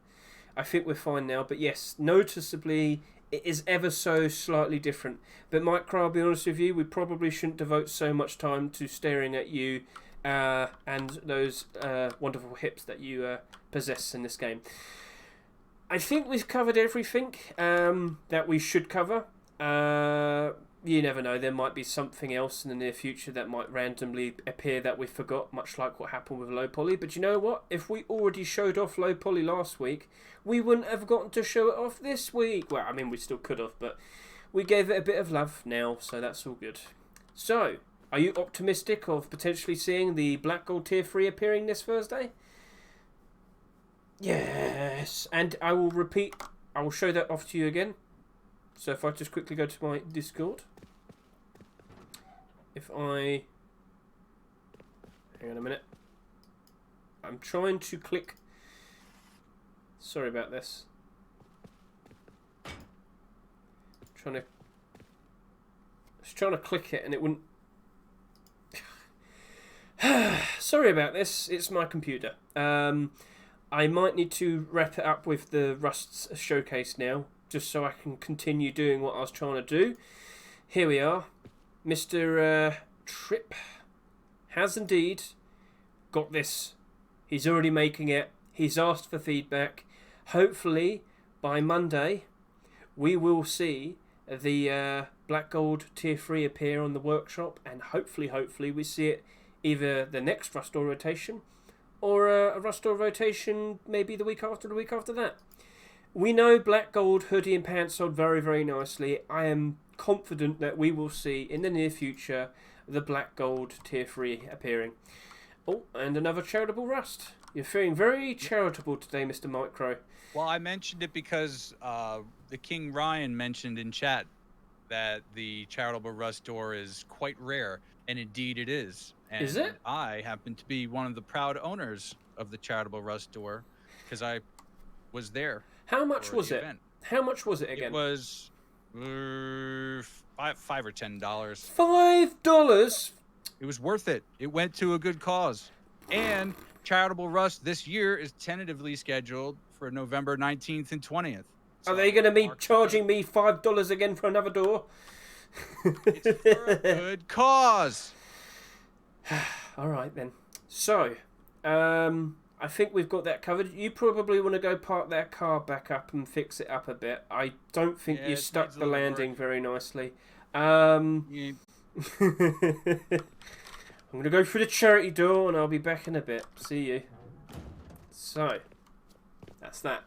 I think we're fine now. But yes, noticeably, it is ever so slightly different. But Micro, I'll be honest with you, we probably shouldn't devote so much time to staring at you and those wonderful hips that you possess in this game. I think we've covered everything that we should cover. You never know, there might be something else in the near future that might randomly appear that we forgot, much like what happened with low poly. But you know what? If we already showed off low poly last week, we wouldn't have gotten to show it off this week. Well, I mean, we still could have, but we gave it a bit of love now, so that's all good. So, are you optimistic of potentially seeing the Black Gold Tier 3 appearing this Thursday? Yes, and I will repeat, I will show that off to you again. So if I just quickly go to my Discord, hang on a minute, I'm trying to click, sorry about this, I was trying to click it and it wouldn't, sorry about this, it's my computer. I might need to wrap it up with the Rust showcase now, just so I can continue doing what I was trying to do. Here we are. Mr. Tripp has indeed got this. He's already making it. He's asked for feedback. Hopefully, by Monday, we will see the Black Gold Tier 3 appear on the workshop, and hopefully we see it either the next Rustore rotation or a Rustore rotation maybe the week after that. We know Black Gold hoodie and pants sold very, very nicely. I am confident that we will see in the near future the Black Gold Tier 3 appearing. Oh, and another charitable Rust. You're feeling very charitable today, Mr. Micro. Well, I mentioned it because the King Ryan mentioned in chat that the charitable Rust door is quite rare, and indeed it is. And is it? I happen to be one of the proud owners of the charitable Rust door because I was there. How much was it? How much was it again? It was $5 or $10. $5? It was worth it. It went to a good cause. And Charitable Rust this year is tentatively scheduled for November 19th and 20th. So are they going to be charging me $5 again for another door? It's for a good cause. All right then. So, I think we've got that covered. You probably want to go park that car back up and fix it up a bit. I don't think you stuck the landing very nicely. I'm going to go through the charity door and I'll be back in a bit. See you. So, that's that.